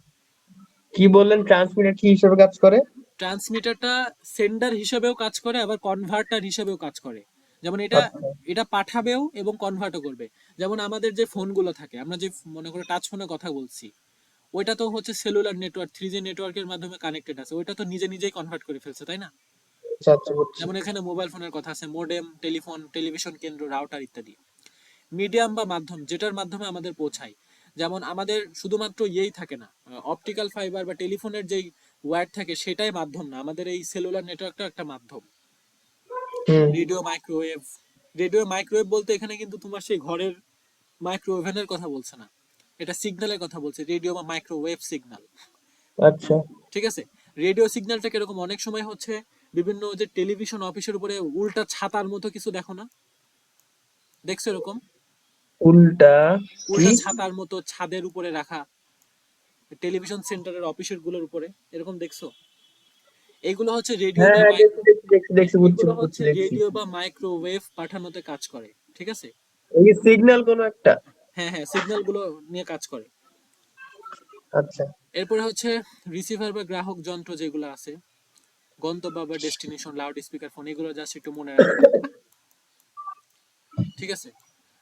Speaker 2: কি বললেন, ট্রান্সমিটার কি হিসেবে কাজ করে?
Speaker 1: ট্রান্সমিটারটা সেন্ডার হিসেবেও কাজ করে, আবার কনভার্টার হিসেবেও কাজ করে। যেমন এটা
Speaker 2: আচ্ছা।
Speaker 1: এটা পাঠাবেও এবং কনভার্টও করবে। যেমন আমাদের যে ফোনগুলো থাকে, আমরা যে মনে করে টাচ ফোনে কথা বলছি, ওইটা তো হচ্ছে সেলুলার নেটওয়ার্ক, 3G নেটওয়ার্কের মাধ্যমে কানেক্টেড আছে, ওইটা তো নিজে নিজেই কনভার্ট করে ফেলছে, তাই না?
Speaker 2: আচ্ছা আচ্ছা, বুঝছি।
Speaker 1: যেমন এখানে মোবাইল ফোনের কথা আছে, মোডেম, টেলিফোন, টেলিভিশন কেন্দ্র, রাউটার ইত্যাদি। মিডিয়াম বা মাধ্যম, যেটার মাধ্যমে আমাদের পৌঁছায়, যেমন আমাদের শুধুমাত্র ইয়েই থাকে না, অপটিক্যাল ফাইবার বা টেলিফোনের যেই ওয়্যার থাকে সেটাই মাধ্যম না, আমাদের এই সেলুলার নেটওয়ার্কটা একটা মাধ্যম।
Speaker 2: হুম।
Speaker 1: Radio microwave. রেডিও মাইক্রোওয়েভ বলতে এখানে কিন্তু তোমার সেই ঘরের মাইক্রোওভেনের কথা বলছে না, এটা সিগন্যালের কথা বলছে, রেডিও বা মাইক্রোওয়েভ সিগন্যাল।
Speaker 2: আচ্ছা।
Speaker 1: ঠিক আছে। রেডিও সিগন্যালটা কিরকম, অনেক সময় হচ্ছে বিভিন্ন যে টেলিভিশন অফিসের উপরে উল্টা ছাতার মতো কিছু দেখো না, দেখছো এরকম?
Speaker 2: উল্টা? কি?
Speaker 1: উল্টা ছাতার মতো ছাদের উপরে রাখা টেলিভিশন সেন্টারের অফিসের গুলোর উপরে, এরকম দেখছো? এগুলো হচ্ছে রেডিও
Speaker 2: হ্যাঁ
Speaker 1: বা
Speaker 2: হ্যাঁ, দেখছি দেখছি দেখছি দেখছি, বুঝছি
Speaker 1: এগুলো
Speaker 2: বুঝছি
Speaker 1: হচ্ছে
Speaker 2: দেখছি।
Speaker 1: রেডিও বা মাইক্রোওয়েভ পাঠানোতে কাজ করে। ঠিক আছে।
Speaker 2: এই সিগন্যাল কোনো একটা?
Speaker 1: হ্যাঁ হ্যাঁ, সিগন্যাল গুলো নিয়ে কাজ করে।
Speaker 2: আচ্ছা।
Speaker 1: এরপরে হচ্ছে রিসিভার বা গ্রাহক যন্ত্র যেগুলো আছে, গন্তব্য বা ডেস্টিনেশন, লাউড স্পিকার ফোন, এগুলো জাস্ট একটু মনে রাখতে পারো। ঠিক আছে।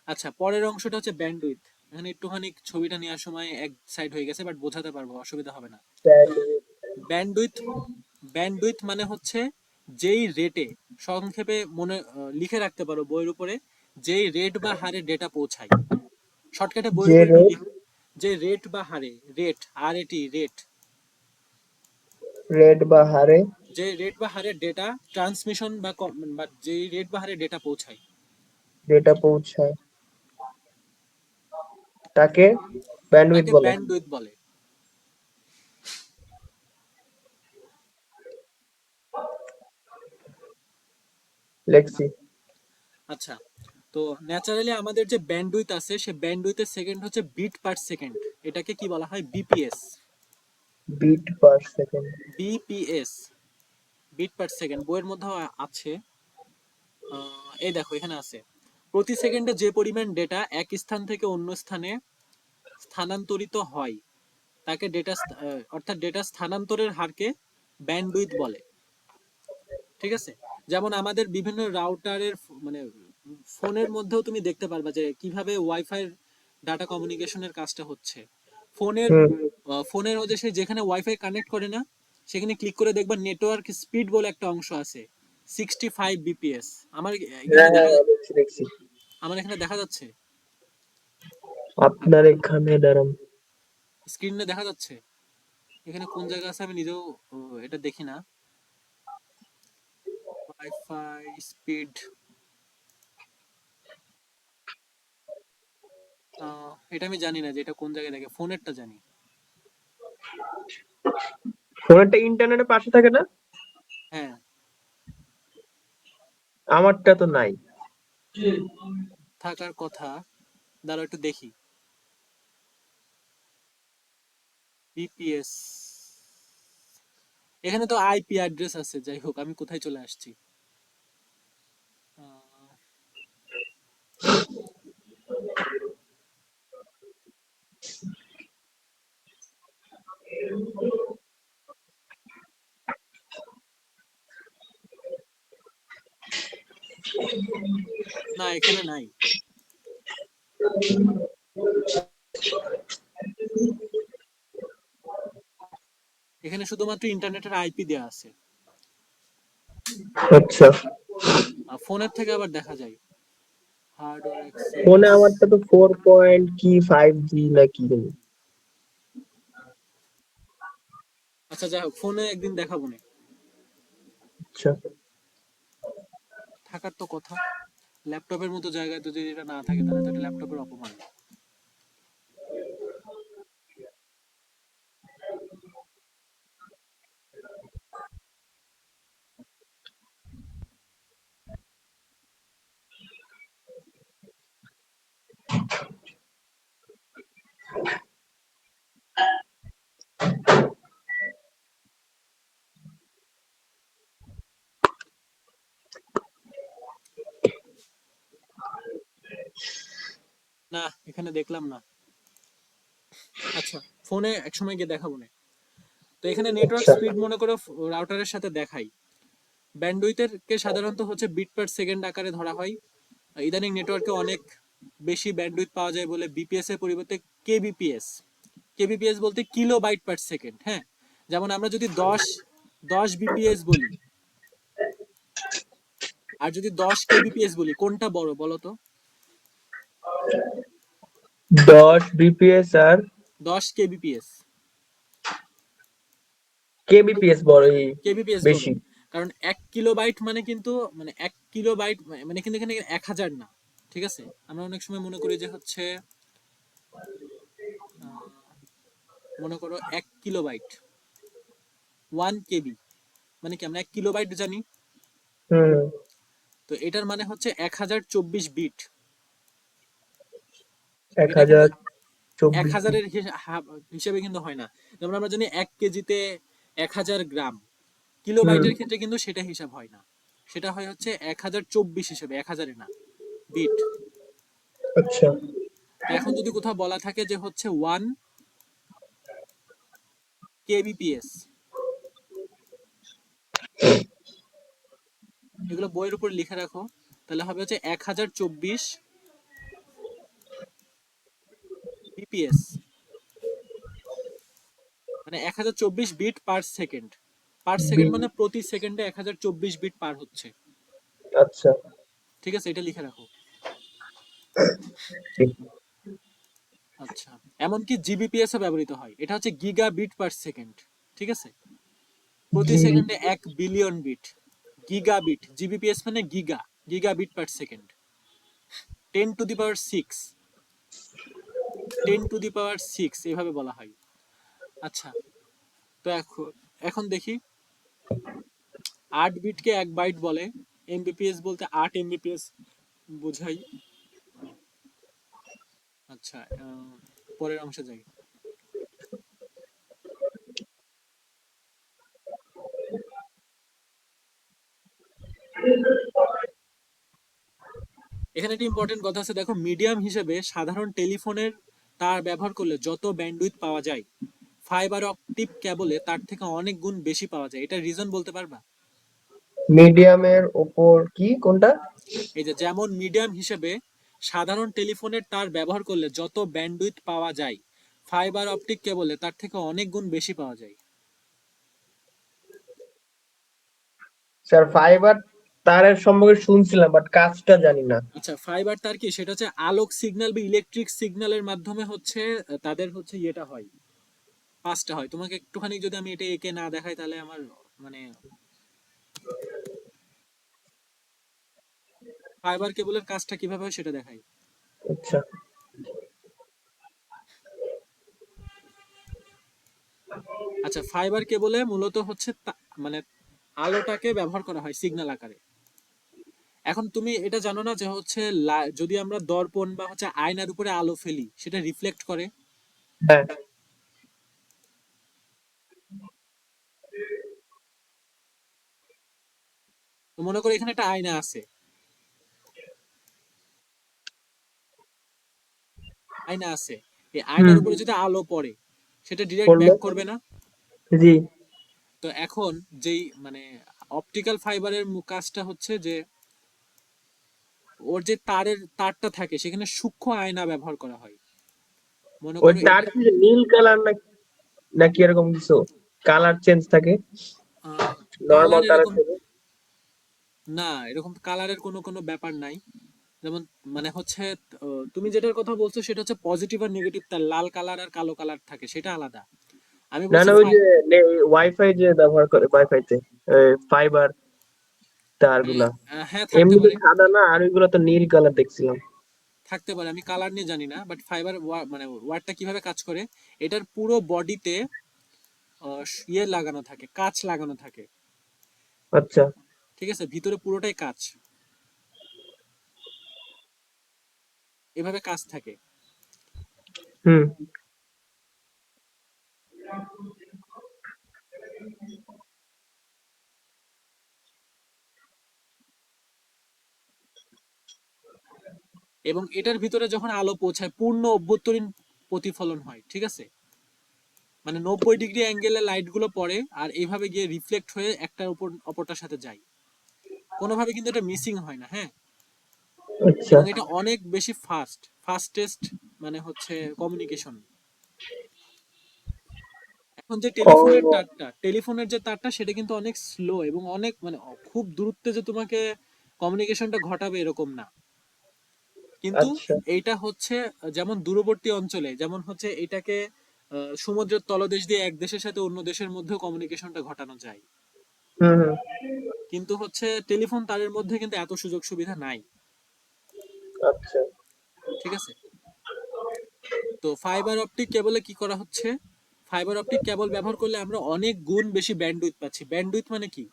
Speaker 1: আচ্ছা, পরের অংশটা হচ্ছে ব্যান্ডউইথ। এখানে একটুখানি ছবিটা নেওয়ার সময় এক সাইড হয়ে গেছে, বাট বোঝাতে পারবো, অসুবিধা হবে না। ব্যান্ডউইথ, ব্যান্ডউইথ মানে হচ্ছে যেই রেটে, সংক্ষেপে মনে লিখে রাখতে পারো বইয়ের উপরে, যেই রেট বা হারে ডেটা পৌঁছায়। শর্টকাটে বইয়ের
Speaker 2: যে
Speaker 1: উপরে একটু
Speaker 2: রেট,
Speaker 1: যে রেট বা হারে, রেট, আর এটি রেট,
Speaker 2: রেট বা হারে
Speaker 1: যে রেট বা হারে ডেটা ট্রান্সমিশন বা যেই রেট বা হারে ডেটা পৌঁছায়,
Speaker 2: ডেটা পৌঁছায় তাকে ব্যান্ডউইথ
Speaker 1: তাকে
Speaker 2: বলে।
Speaker 1: ব্যান্ডউইথ বলে।
Speaker 2: লেখছি।
Speaker 1: আচ্ছা, তো ন্যাচারালি আমাদের যে ব্যান্ডউইথ আছে, সে ব্যান্ডউইথের সেকেন্ড হচ্ছে বিট পার সেকেন্ড। এটাকে কি বলা হয়? BPS.
Speaker 2: Bit per second.
Speaker 1: BPS, bit per second, বইয়ের মধ্যেও আছে। এই দেখো এখানে আছে, প্রতি সেকেন্ডে যে পরিমাণ ডেটা এক স্থান থেকে অন্য স্থানে স্থানান্তরিত হয়, তাকে ডেটা, অর্থাৎ ডেটা স্থানান্তরের হারকে ব্যান্ডউইথ বলে। ঠিক আছে। যেমন আমাদের বিভিন্ন রাউটারের মানে ফোনের মধ্যেও তুমি দেখতে পারবা যে কিভাবে ওয়াইফাই ডাটা কমিউনিকেশনের কাজটা হচ্ছে। ফোনের
Speaker 2: হুম।
Speaker 1: ফোনের মধ্যে সে যেখানে ওয়াইফাই কানেক্ট করে না, সেখানে ক্লিক করে দেখবা নেটওয়ার্ক স্পিড বলে একটা অংশ আছে, 65 বিপিএস। আমার এখানে
Speaker 2: হ্যাঁ হ্যাঁ
Speaker 1: দেখা
Speaker 2: হ্যাঁ, দেখছি দেখছি।
Speaker 1: আমার এখানে দেখা যাচ্ছে,
Speaker 2: আপনার এখানে দাঁড়ান।
Speaker 1: স্ক্রিনে দেখা যাচ্ছে। এখানে কোন জায়গা আছে আমি নিজেও এটা দেখি না। ওয়াইফাই স্পিড, এটা আমি জানি না যে এটা কোন জায়গায় দেখে, ফোনেরটা জানি।
Speaker 2: ফোনটা ইন্টারনেটের পাশে থাকে না?
Speaker 1: হ্যাঁ,
Speaker 2: আমারটা তো নাই।
Speaker 1: থাকার কথা। দাঁড়াও একটু দেখি। বিপিএস, এখানে তো আইপি অ্যাড্রেস আছে, যাই হোক আমি কোথায় চলে আসছি। আহ, না, এখানে নাই। এখানে শুধুমাত্র ইন্টারনেটের আইপি দেয়া আছে।
Speaker 2: আচ্ছা।
Speaker 1: ফোনের থেকে আবার দেখা যায় হার্ডওয়্যার
Speaker 2: ফোনে
Speaker 1: অ্যাক্সেস।
Speaker 2: আমারটা তো 4 পয়েন্ট কি 5G নাকি জানি।
Speaker 1: আচ্ছা যাই হোক, ফোনে একদিন দেখাবো না।
Speaker 2: আচ্ছা।
Speaker 1: থাকার তো কথা, ল্যাপটপের মতো জায়গায় তো যদি এটা না থাকে তাহলে তো এটা ল্যাপটপের অপমান। না, এখানে দেখলাম না। আচ্ছা, ফোনে একসময় গিয়ে দেখাবো না। তো এখানে নেটওয়ার্ক
Speaker 2: আচ্ছা।
Speaker 1: স্পিড মনে করো রাউটারের সাথে দেখাই। ব্যান্ডউইথের কে সাধারণত হচ্ছে বিট পার সেকেন্ড আকারে ধরা হয়। ইদানিং নেটওয়ার্কে অনেক বেশি ব্যান্ডউইথ পাওয়া যায় বলে বিপিএস এর পরিবর্তে কেবিপিএস, কেবিপিএস বলতে কিলো বাইট পার সেকেন্ড। হ্যাঁ, যেমন আমরা যদি দশ বিপিএস বলি আর যদি 10 কেবিপিএস বলি, কোনটা বড় বলো তো?
Speaker 2: 10 বিপিএস আর
Speaker 1: 10 কেবিপিএস।
Speaker 2: কেবিপিএস বড়ই
Speaker 1: কেবিপিএস বড়,
Speaker 2: বেশি।
Speaker 1: কারণ 1 কিলোবাইট মানে কিন্তু, মানে 1 কিলোবাইট মানে কিন্তু এখানে 1000 না। ঠিক আছে, আমরা অনেক সময় মনে করি যে হচ্ছে মনে করো 1 কিলোবাইট, 1 কেবি মানে কি, আমরা 1 কিলোবাইট জানি।
Speaker 2: হুম।
Speaker 1: তো এটার মানে হচ্ছে 1024 বিট।
Speaker 2: এক
Speaker 1: এটা কিন্তু
Speaker 2: হাজার
Speaker 1: এক
Speaker 2: চব্বিশ
Speaker 1: হাজারের হিসেবে কিন্তু হয় না। যেমন আমরা জানি 1 কেজিতে 1000 গ্রাম,
Speaker 2: হুম।
Speaker 1: কিলোবাইটের ক্ষেত্রে কিন্তু সেটা হিসাব হয় না। সেটা হয় হচ্ছে 1024 হিসেবে, 1000-এ না, বিট।
Speaker 2: আচ্ছা।
Speaker 1: তো এখন যদি কোথাও বলা থাকে যে হচ্ছে 1 কেবিপিএস, এগুলো বইয়ের উপর লিখে রাখো, তাহলে হবে হচ্ছে 1024 বিপিএস, মানে 1024 bit per second. Per second মানে প্রতি সেকেন্ডে 1024 বিট পার হচ্ছে।
Speaker 2: আচ্ছা।
Speaker 1: ঠিক আছে, এটা লিখে রাখো।
Speaker 2: ঠিক।
Speaker 1: আচ্ছা, এমনকি জিবিপিএস ও ব্যবহৃত হয়, এটা হচ্ছে গিগা বিট পার সেকেন্ড। ঠিক আছে, প্রতি
Speaker 2: জি।
Speaker 1: সেকেন্ডে 1 billion bit. Giga bit, Gbps মানে giga, giga bit per second, 10 to the power 6, 10 to the power 6 এভাবে বলা হয়। আচ্ছা, তো এখন এখন দেখি, 8 বিটকে 1 বাইট বলে। এমবিপিএস বলতে 8 এমবিপিএস বোঝাই। আচ্ছা, পরের অংশে যাই। এখানে একটা ইম্পর্টেন্ট কথা আছে, দেখো, মিডিয়াম হিসেবে সাধারণ টেলিফোনের তার ব্যবহার করলে যত ব্যান্ডউইথ পাওয়া যায়, ফাইবার অপটিক কেবলে তার থেকে অনেক গুণ বেশি পাওয়া যায়। এটা রিজন বলতে পারবা?
Speaker 2: মিডিয়ামের ওপর কি কোনটা?
Speaker 1: এই যে, যেমন মিডিয়াম হিসেবে সাধারণ টেলিফোনের তার ব্যবহার করলে যত ব্যান্ডউইথ পাওয়া যায়, ফাইবার অপটিক কেবলে তার থেকে অনেক গুণ বেশি পাওয়া যায়।
Speaker 2: স্যার ফাইবার তারের সম্পর্কে শুনছিলাম বাট কাজটা জানি না।
Speaker 1: আচ্ছা, ফাইবার তার কি, সেটা হচ্ছে আলোক সিগন্যাল বা ইলেকট্রিক সিগন্যালের মাধ্যমে হচ্ছে তাদের হচ্ছে ইয়েটা হয়, পাসটা হয়। তোমাকে একটুখানি যদি আমি এটা এঁকে না দেখাই তাহলে আমার মানে, ফাইবার কেবলের কাজটা কিভাবে হয় সেটা দেখাই।
Speaker 2: আচ্ছা।
Speaker 1: আচ্ছা, ফাইবার কেবলে মূলত হচ্ছে মানে আলোটাকে ব্যবহার করা হয় সিগন্যাল আকারে। এখন তুমি এটা জানো না যে হচ্ছে যদি আমরা দর্পণ বা হচ্ছে আয়নার উপরে আলো ফেলি, সেটা রিফ্লেক্ট করে।
Speaker 2: হ্যাঁ।
Speaker 1: তো মনে করো এখানে একটা আয়না আছে, আয়না আছে, এই
Speaker 2: হুম।
Speaker 1: আয়নার উপরে যদি আলো পড়ে, সেটা ডিরেক্ট
Speaker 2: করলো।
Speaker 1: ব্যাক করবে না?
Speaker 2: জি।
Speaker 1: তো এখন যেই মানে অপটিক্যাল ফাইবারের কাজটা হচ্ছে যে ওর যে তারটা থাকে সেখানে সূক্ষ্ম আয়না ব্যবহার করা হয়। মনে
Speaker 2: ওই
Speaker 1: করো
Speaker 2: তার
Speaker 1: এটা
Speaker 2: কি নীল কালার না নাকি এরকম কিছু কালার চেঞ্জ থাকে নরমাল
Speaker 1: কালার
Speaker 2: তারের
Speaker 1: এরকম
Speaker 2: থেকে?
Speaker 1: না, এরকম কালারের কোনো কোনো ব্যাপার নাই। যেমন মানে হচ্ছে তুমি যেটার কথা বলছো সেটা হচ্ছে পজিটিভ আর নেগেটিভ তার, লাল কালার আর কালো কালার থাকে, সেটা আলাদা। আমি
Speaker 2: না
Speaker 1: বলছি
Speaker 2: না, ওই যে ওয়াইফাই যে ব্যবহার করে ওয়াইফাইতে ফাইবার তার গুলা
Speaker 1: হ্যাঁ, থাকতে
Speaker 2: এমনিতে
Speaker 1: পারে,
Speaker 2: সাদা না, আর ওইগুলো তো নীল কালার দেখছিলাম।
Speaker 1: থাকতে পারে, আমি কালার নিয়ে জানি না। বাট ফাইবার মানে ওয়ারটা কিভাবে কাজ করে, এটার পুরো বডিতে ইয়ে লাগানো থাকে, কাঁচ লাগানো থাকে।
Speaker 2: আচ্ছা।
Speaker 1: ঠিক আছে, ভিতরে পুরোটাই কাঁচ, এভাবে কাঁচ থাকে।
Speaker 2: হুম।
Speaker 1: এবং এটার ভিতরে যখন আলো পৌঁছায় পূর্ণ অভ্যন্তরীণ প্রতিফলন হয়, ঠিক আছে? মানে 90 ডিগ্রি অ্যাঙ্গেলে লাইট গুলো পড়ে আর এইভাবে গিয়ে রিফ্লেক্ট হয়ে একটার উপর অপরটার সাথে যায়, কোনোভাবে কিন্তু এটা মিসিং হয় না, হ্যাঁ।
Speaker 2: আচ্ছা।
Speaker 1: এবং এটা অনেক বেশি ফাস্টেস্ট মানে হচ্ছে কমিউনিকেশন। এখন যে
Speaker 2: ও
Speaker 1: টেলিফোনের যে তারটা সেটা কিন্তু অনেক স্লো এবং অনেক মানে খুব দূরত্বে যে তোমাকে কমিউনিকেশনটা ঘটাবে এরকম না। কিন্তু
Speaker 2: আচ্ছা।
Speaker 1: এইটা হচ্ছে যেমন দূরবর্তী অঞ্চলে যেমন হচ্ছে এটাকে সমুদ্রের তলদেশ দিয়ে এক দেশের সাথে অন্য দেশের মধ্যেও কমিউনিকেশনটা ঘটানো যায়।
Speaker 2: হুম হুম।
Speaker 1: কিন্তু হচ্ছে টেলিফোন তারের মধ্যে কিন্তু এত সুযোগ সুবিধা নাই,
Speaker 2: আচ্ছা।
Speaker 1: ঠিক আছে? তো ফাইবার অপটিক কেবলে কি করা হচ্ছে, ফাইবার অপটিক কেবল ব্যবহার করলে আমরা অনেক গুণ বেশি ব্যান্ডউইথ পাচ্ছি। ব্যান্ডউইথ মানে কি?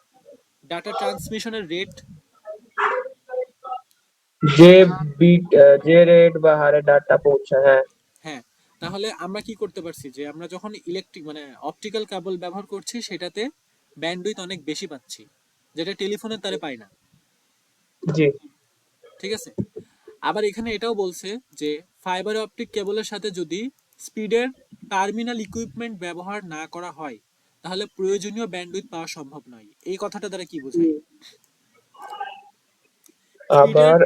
Speaker 1: ডাটা ট্রান্সমিশনের রেট।
Speaker 2: যে বিট, যে রেট বা হারে ডাটা পৌঁছায়, হ্যাঁ।
Speaker 1: হ্যাঁ, তাহলে আমরা কি করতে পারছি যে আমরা যখন ইলেকট্রিক মানে অপটিক্যাল কেবল ব্যবহার করছি সেটাতে ব্যান্ডউইথ অনেক বেশি পাচ্ছি, যেটা টেলিফোনের তারে পাই না,
Speaker 2: জি।
Speaker 1: ঠিক আছে? আবার এখানে এটাও বলছে যে ফাইবার অপটিক কেবলের সাথে যদি স্পিডের টার্মিনাল ইকুইপমেন্ট ব্যবহার না করা হয় তাহলে প্রয়োজনীয় ব্যান্ডউইথ পাওয়া সম্ভব নয়। এই কথাটা দ্বারা কি বোঝায়? স্পিডের
Speaker 2: আবার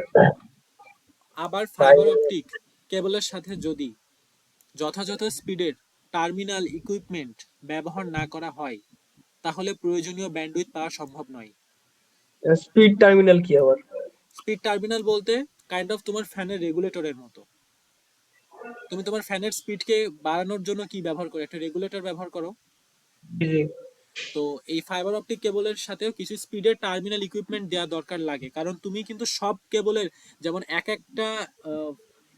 Speaker 1: আবার ফাইবার
Speaker 2: ফাইবার।
Speaker 1: অপটিক কেবলের সাথে যদি যথাযথ স্পিডের টার্মিনাল ইকুইপমেন্ট ব্যবহার না করা হয় তাহলে প্রয়োজনীয় ব্যান্ডউইথ পাওয়া সম্ভব নয়।
Speaker 2: স্পিড টার্মিনাল কি আবার?
Speaker 1: স্পিড টার্মিনাল বলতে কাইন্ড অফ তোমার ফ্যানের রেগুলেটরের মতো। তুমি তোমার ফ্যানের স্পিডকে বাড়ানোর জন্য কি ব্যবহার করো? একটা রেগুলেটর ব্যবহার করো।
Speaker 2: জি জি।
Speaker 1: তো এই ফাইবার অপটিক কেবলের সাথেও কিছু স্পিডের টার্মিনাল ইকুইপমেন্ট দেওয়া দরকার লাগে, কারণ তুমি কিন্তু সব কেবলের যেমন এক একটা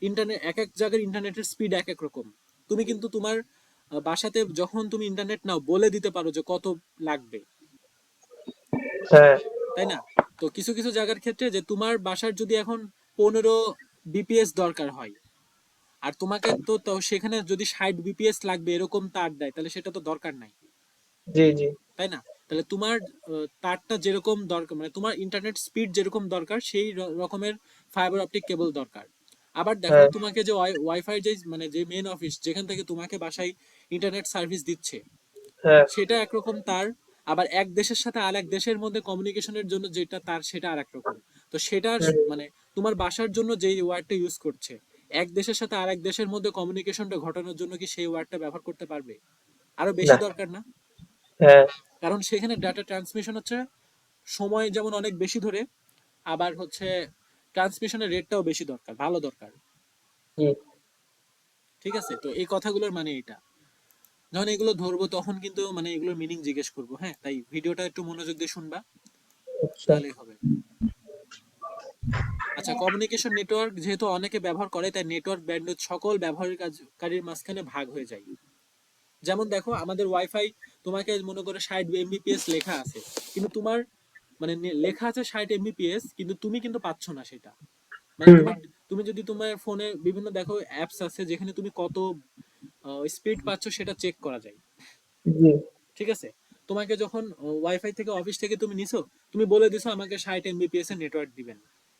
Speaker 1: ইন্টারনেট এক এক জায়গার ইন্টারনেটের স্পিড এক এক রকম। তুমি কিন্তু তোমার বাসাতে যখন তুমি ইন্টারনেট নাও বলে দিতে পারো যে কত লাগবে,
Speaker 2: হ্যাঁ।
Speaker 1: তাই না? তো কিছু কিছু জায়গার ক্ষেত্রে যে তোমার বাসার যদি এখন 15 বিপিএস দরকার হয় আর তোমাকে তো সেখানে যদি 60 বিপিএস লাগবে এরকম তার দেয় তাহলে সেটা তো দরকার নাই,
Speaker 2: জি জি।
Speaker 1: তাই না? তাহলে তোমার তারটা যেরকম দরকার মানে তোমার ইন্টারনেট স্পিড যেরকম দরকার সেই রকমের ফাইবার অপটিক কেবল দরকার। আবার দেখো
Speaker 2: হ্যাঁ
Speaker 1: তোমাকে যে ওয়াইফাই যে মানে যে মেন অফিস যেখান থেকে তোমাকে বাসায় ইন্টারনেট সার্ভিস দিচ্ছে
Speaker 2: হ্যাঁ।
Speaker 1: সেটা একরকম তার, আবার এক দেশের সাথে আরেক দেশের মধ্যে কমিউনিকেশনের জন্য যেটা তার সেটা আরেক রকম। তো সেটার
Speaker 2: হুম।
Speaker 1: মানে তোমার বাসার জন্য যেই ওয়ার্ডটা ইউজ করছে এক দেশের সাথে আরেক দেশের মধ্যে কমিউনিকেশনটা ঘটানোর জন্য কি সেই ওয়ার্ডটা ব্যবহার করতে পারবে? আরো বেশি
Speaker 2: না।
Speaker 1: দরকার না?
Speaker 2: হ্যাঁ।
Speaker 1: কারণ সেখানে ডাটা ট্রান্সমিশন হচ্ছে সময় যেমন অনেক বেশি ধরে, আবার হচ্ছে ট্রান্সমিশনের রেটটাও বেশি দরকার, ভালো দরকার,
Speaker 2: জি।
Speaker 1: ঠিক আছে? তো এই কথাগুলোর মানে এটা যখন এগুলো ধরবো তখন কিন্তু মানে এগুলোর মিনিং জিজ্ঞেস করবো, হ্যাঁ, তাই ভিডিওটা একটু মনোযোগ দিয়ে শুনবা,
Speaker 2: আচ্ছা।
Speaker 1: তাহলেই হবে। আচ্ছা, কমিউনিকেশন নেটওয়ার্ক যেহেতু অনেকে ব্যবহার করে তাই নেটওয়ার্ক ব্যান্ডউইথ সকল ব্যবহারকারীর মাঝখানে ভাগ হয়ে যায়। যেমন দেখো আমাদের ওয়াইফাই তোমাকে মনে করে 60 এমবিপিএস লেখা আছে, কিন্তু তোমার মানে লেখা আছে 60 এমবিপিএস কিন্তু তুমি কিন্তু পাচ্ছ না সেটা। মানে
Speaker 2: হুম।
Speaker 1: তোমার তুমি যদি তোমার ফোনে বিভিন্ন দেখো অ্যাপস আছে যেখানে তুমি কত স্পিড পাচ্ছ সেটা চেক করা যায়,
Speaker 2: জি।
Speaker 1: ঠিক আছে? তোমাকে যখন ওয়াইফাই থেকে অফিস থেকে তুমি নিছো, তুমি বলে দিছো আমাকে 60 এমবিপিএস এর নেটওয়ার্ক দিবেন,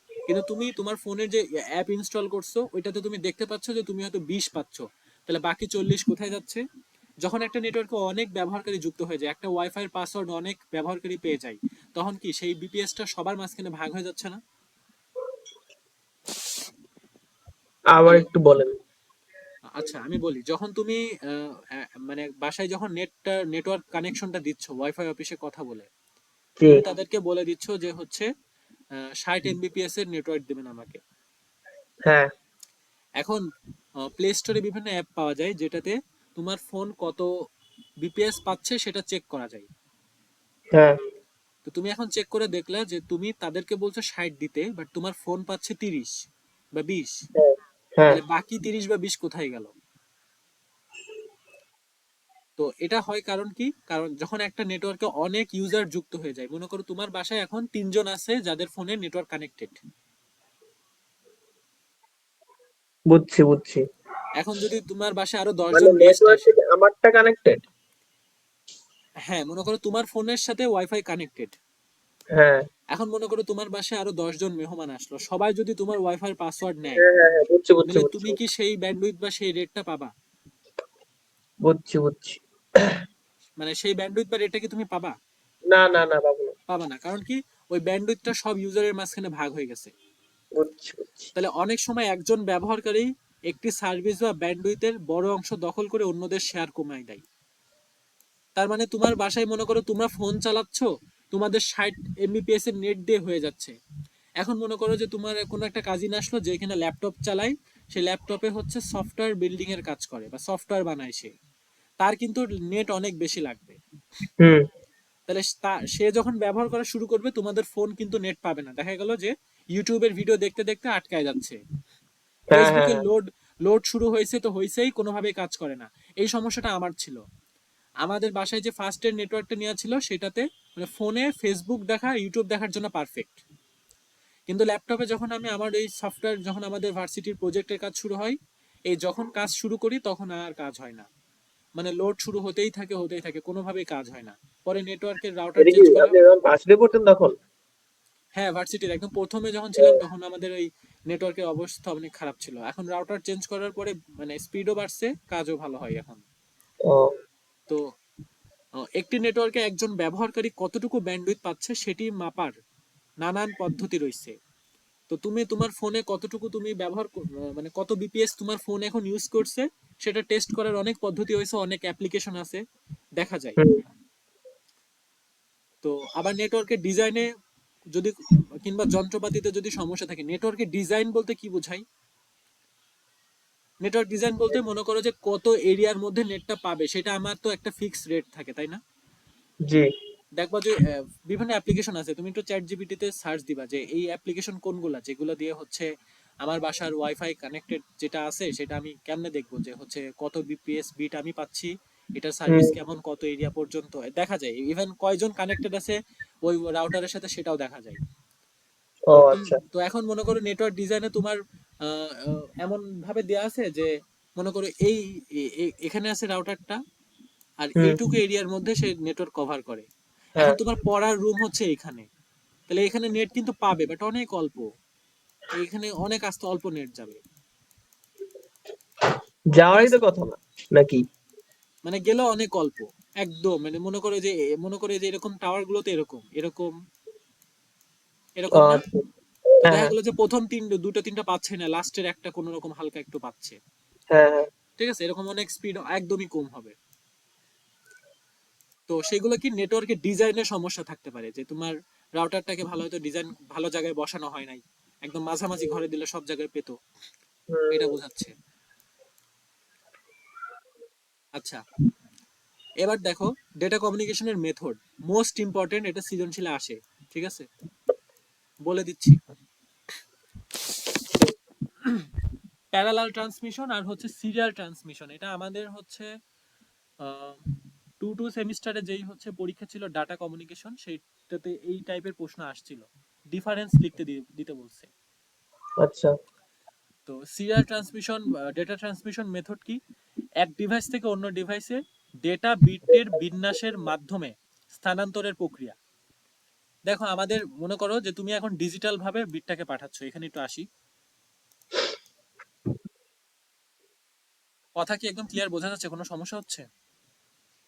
Speaker 1: কিন্তু তুমি তোমার ফোনের যে অ্যাপ ইনস্টল করছো ওইটাতে তুমি দেখতে পাচ্ছ যে তুমি হয়তো 20 পাচ্ছ, তাহলে বাকি 40 কোথায় যাচ্ছে? যখন একটা নেটওয়ার্কে অনেক ব্যবহারকারী যুক্ত হয়ে যায়, একটা ওয়াইফাই এর পাসওয়ার্ড অনেক ব্যবহারকারী পেয়ে যায়, তখন কি সেই বিপিএসটা সবার মাঝখানে ভাগ হয়ে যাচ্ছে না?
Speaker 2: আবার
Speaker 1: হ্যালো,
Speaker 2: একটু বলেন।
Speaker 1: আচ্ছা আমি বলি, যখন তুমি মানে বাসায় যখন নেটওয়ার্ক কানেকশনটা দিচ্ছ ওয়াইফাই অফিসে কথা বলে,
Speaker 2: জি।
Speaker 1: তুমি তাদেরকে বলে দিচ্ছ যে হচ্ছে 60 এমবিপিএস এর নেটওয়ার্ক দেবেন আমাকে।
Speaker 2: হ্যাঁ।
Speaker 1: এখন প্লে স্টোরে বিভিন্ন অ্যাপ পাওয়া যায় যেটাতে তোমার ফোন কত বিপিএস পাচ্ছে সেটা চেক করা যায়।
Speaker 2: হ্যাঁ।
Speaker 1: তো তুমি এখন চেক করে দেখলে যে তুমি তাদেরকে বলছো 60 দিতে বাট তোমার ফোন পাচ্ছে 30 বা 20,
Speaker 2: হ্যাঁ। হ্যাঁ।
Speaker 1: তাহলে বাকি 30 বা 20 কোথায় গেল? তো এটা হয় কারণ কি, কারণ যখন একটা নেটওয়ার্কে অনেক ইউজার যুক্ত হয়ে যায়, মনে করো তোমার বাসায় এখন 3 জন আছে যাদের ফোনে নেটওয়ার্ক কানেক্টেড।
Speaker 2: বুঝছি বুঝছি।
Speaker 1: এখন যদি তোমার বাসায় আরো দশ
Speaker 2: মানে
Speaker 1: জন গেস্ট
Speaker 2: নেটওয়ার্ক
Speaker 1: আসে,
Speaker 2: থেকে আমারটা কানেক্টেড।
Speaker 1: হ্যাঁ মনে করো তোমার ফোনের সাথে ওয়াইফাই কানেক্টেড,
Speaker 2: হ্যাঁ।
Speaker 1: এখন মনে করো তোমার বাসায় আরো 10 জন মেহমান আসলো, সবাই যদি তোমার ওয়াইফাই পাসওয়ার্ড নেয়,
Speaker 2: হ্যাঁ হ্যাঁ হ্যাঁ, বুঝছি বুঝছি
Speaker 1: তাহলে
Speaker 2: বুঝছি
Speaker 1: তুমি কি সেই ব্যান্ডউইথ বা সেই রেটটা পাবা?
Speaker 2: বুঝছি বুঝছি।
Speaker 1: মানে সেই ব্যান্ডউইথ বা রেটটা কি তুমি পাবা?
Speaker 2: না না না, বাবু না।
Speaker 1: পাবা না, কারণ কি ওই ব্যান্ডউইথটা সব ইউজারের মাঝখানে ভাগ হয়ে গেছে।
Speaker 2: বুঝছি বুঝছি।
Speaker 1: তাহলে অনেক সময় একজন ব্যবহারকারী একটি সার্ভিস বা ব্যান্ডউইথের বড় অংশ দখল করে অন্যদের শেয়ার কমায় দেয়। তার মানে তোমার বাসায় মনে করো তোমরা ফোন চালাচ্ছ, তোমাদের 60 MBPS এর নেট দিয়ে হয়ে যাচ্ছে। এখন মনে করো যে তোমার কোনো একটা কাজিন আসলো যে এখানে ল্যাপটপ চালায়, সেই ল্যাপটপে হচ্ছে সফটওয়্যার বিল্ডিং এর কাজ করে বা সফটওয়্যার বানায় সে, তার কিন্তু নেট অনেক বেশি লাগবে।
Speaker 2: হুম।
Speaker 1: তাহলে সে যখন ব্যবহার করা শুরু করবে তোমাদের ফোন কিন্তু নেট পাবে না, দেখা গেল যে ইউটিউবের ভিডিও দেখতে দেখতে আটকায় যাচ্ছে,
Speaker 2: হ্যাঁ হ্যাঁ
Speaker 1: ফেসবুকে
Speaker 2: হ্যাঁ।
Speaker 1: লোড লোড শুরু হয়েছে তো হয়েছেই, কোনোভাবেই কাজ করে না। এই সমস্যাটা আমার ছিল। আমাদের বাসায় যে ফার্স্টের নেটওয়ার্কটা নেওয়া ছিল সেটাতে মানে ফোনে ফেসবুক দেখা ইউটিউব দেখার জন্য পারফেক্ট, কিন্তু ল্যাপটপে যখন আমি আমার এই সফটওয়্যার, যখন আমাদের ভার্সিটির প্রজেক্টের কাজ শুরু হয়, এই যখন কাজ শুরু করি তখন আর কাজ হয় না, মানে লোড শুরু হতেই থাকে, কোনোভাবেই কাজ হয় না। পরে নেটওয়ার্কের রাউটার
Speaker 2: এটা কি
Speaker 1: চেঞ্জ করা।
Speaker 2: আপনি যখন ভার্সিটি পড়তেন তখন?
Speaker 1: হ্যাঁ, ভার্সিটির একদম প্রথমে যখন ছিলাম তখন আমাদের ওই নেটওয়ার্কের অবস্থা অনেক খারাপ ছিল। এখন রাউটার চেঞ্জ করার পরে মানে স্পিডও বাড়ছে, কাজও ভালো হয় এখন।
Speaker 2: ও।
Speaker 1: তো একটি নেটওয়ার্কে একজন ব্যবহারকারী কতটুকু ব্যান্ডউইথ পাচ্ছে সেটি মাপার নানান পদ্ধতি রয়েছে। তো তুমি তোমার ফোনে কতটুকু তুমি মানে কত বিপিএস তোমার ফোন এখন ইউজ করছে সেটা টেস্ট করার অনেক পদ্ধতি হয়েছে, অনেক অ্যাপ্লিকেশন আছে, দেখা যায়।
Speaker 2: হুম।
Speaker 1: তো আবার নেটওয়ার্কের ডিজাইনে যদি কিংবা যন্ত্রপাতিতে যদি সমস্যা থাকে, নেটওয়ার্কের ডিজাইন বলতে কি বোঝায়? নেটওয়ার্ক ডিজাইন বলতে মনে করো যে কত এরিয়ার মধ্যে নেটটা পাবে, সেটা আমার তো একটা ফিক্সড রেট থাকে, তাই না?
Speaker 2: জি।
Speaker 1: দেখবা যে বিভিন্ন অ্যাপ্লিকেশন আছে, তুমি একটু চ্যাট জিপিটিতে সার্চ দিবা যে এই অ্যাপ্লিকেশন কোনগুলা যেগুলো দিয়ে হচ্ছে আমার বাসার ওয়াইফাই কানেক্টেড যেটা আছে সেটা আমি কেমনে দেখবো যে হচ্ছে কত বিপিএস বিট আমি পাচ্ছি, এটার
Speaker 2: হুম।
Speaker 1: সার্ভিস কেমন, কত এরিয়া পর্যন্ত দেখা যায়, ইভেন কয়জন কানেক্টেড আছে ওই রাউটারের সাথে সেটাও দেখা যায়।
Speaker 2: ও
Speaker 1: তো
Speaker 2: আচ্ছা।
Speaker 1: তো এখন মনে করো নেটওয়ার্ক ডিজাইনে তোমার এমন ভাবে দেয়া আছে যে মনে করো এই এখানে আছে রাউটারটা, আর
Speaker 2: হুম।
Speaker 1: এইটুকু এরিয়ার মধ্যে সে নেটওয়ার্ক কভার করে। এখন
Speaker 2: হ্যাঁ।
Speaker 1: তোমার পড়ার রুম হচ্ছে এখানে, তাহলে এখানে নেট কিন্তু পাবে বাট অনেক অল্প, এখানে অনেক আস্তে অল্প নেট যাবে। ঠিক
Speaker 2: যাওয়ারই তো
Speaker 1: আছে,
Speaker 2: কথা না, নাকি?
Speaker 1: মানে গেলে অনেক অল্প, একদম মানে মনে করে যে এরকম টাওয়ার গুলোতে এরকম এরকম
Speaker 2: ও
Speaker 1: এরকম না।
Speaker 2: আচ্ছা।
Speaker 1: তো
Speaker 2: হ্যাঁ
Speaker 1: দেখা
Speaker 2: হ্যাঁ
Speaker 1: গেলো যে প্রথম দুটো তিনটা পাচ্ছে না, লাস্টের একটা কোনো রকম হালকা একটু পাচ্ছে।
Speaker 2: হ্যাঁ হ্যাঁ।
Speaker 1: ঠিক আছে, এরকম অনেক স্পিড একদমই কম হবে। তো সেগুলো কি নেটওয়ার্কের ডিজাইনের সমস্যা থাকতে পারে, যে তোমার রাউটারটাকে ভালো হয়তো ডিজাইন ভালো জায়গায় বসানো হয় নাই, একদম মাঝামাঝি ঘরে দিলে সব জায়গায় পেতো, এটা
Speaker 2: হুম।
Speaker 1: বোঝাচ্ছে। আচ্ছা, এবার দেখো ডেটা কমিউনিকেশনের মেথড, মোস্ট ইম্পর্টেন্ট, এটা সৃজনশীলে আসে। ঠিক আছে, বলে দিচ্ছি। প্যারালাল ট্রান্সমিশন আর হচ্ছে সিরিয়াল ট্রান্সমিশন, এটা আমাদের হচ্ছে 2 সেমিস্টারে যেই হচ্ছে পরীক্ষা ছিল ডাটা কমিউনিকেশন, সেইটাতে এই টাইপের প্রশ্ন আসছিল, ডিফারেন্স লিখতে দিতে বলছে।
Speaker 2: আচ্ছা।
Speaker 1: তো serial transmission, data transmission method কি? এক ডিভাইস থেকে অন্য ডিভাইসে ডেটা বিটের বিন্যাসের মাধ্যমে স্থানান্তরের প্রক্রিয়া। দেখো আমাদের মনে করো যে তুমি এখন ডিজিটাল ভাবে বিটটাকে পাঠাচ্ছ, এখানে একটু আসি, কথা কি একদম ক্লিয়ার বোঝা যাচ্ছে, কোনো সমস্যা হচ্ছে?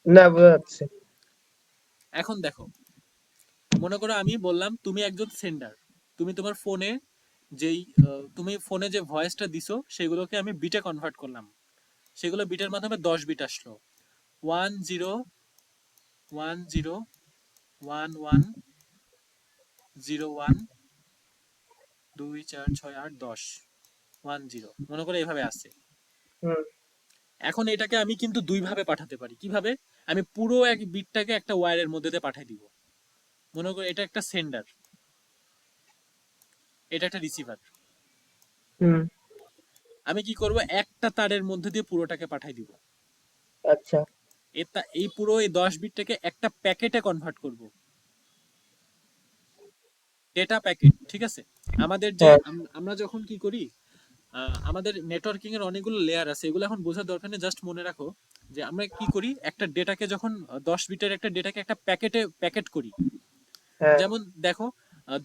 Speaker 2: না, বোঝা যাচ্ছে।
Speaker 1: এখন দেখো, মনে করো আমি বললাম তুমি একজন সেন্ডার, তুমি তোমার ফোনে যেই তুমি ফোনে যে ভয়েসটা দিছো সেগুলোকে আমি বিটে কনভার্ট করলাম, সেগুলো বিটের মাধ্যমে 10 বিট আসলো, 10 11 11 01 02 4 6 8 10 10, মনে করো এইভাবে আছে।
Speaker 2: হুম।
Speaker 1: এখন এটাকে আমি কিন্তু দুই ভাবে পাঠাতে পারি, কিভাবে? আমি পুরো এক বিটটাকে একটা ওয়্যারের মধ্যে দিয়ে পাঠিয়ে দিব, মনে করো এটা একটা সেন্ডার, এটা একটা রিসিভার।
Speaker 2: হুম।
Speaker 1: আমি কি করব, একটা তারের মধ্যে দিয়ে পুরোটাকে পাঠিয়ে দিব।
Speaker 2: আচ্ছা।
Speaker 1: এই পুরো এই 10 বিটটাকে একটা প্যাকেটে কনভার্ট করব, ডেটা প্যাকেট। ঠিক আছে, আমাদের যে
Speaker 2: হ্যাঁ।
Speaker 1: আমরা যখন কি করি, আমাদের নেটওয়ার্কিং এর অনেকগুলো লেয়ার আছে, এগুলো এখন বোঝার দরকার নেই, জাস্ট মনে রাখো যে আমরা কি করি, একটা ডেটাকে যখন 10 বিটের একটা ডেটাকে একটা প্যাকেট করি।
Speaker 2: হ্যাঁ।
Speaker 1: যেমন দেখো,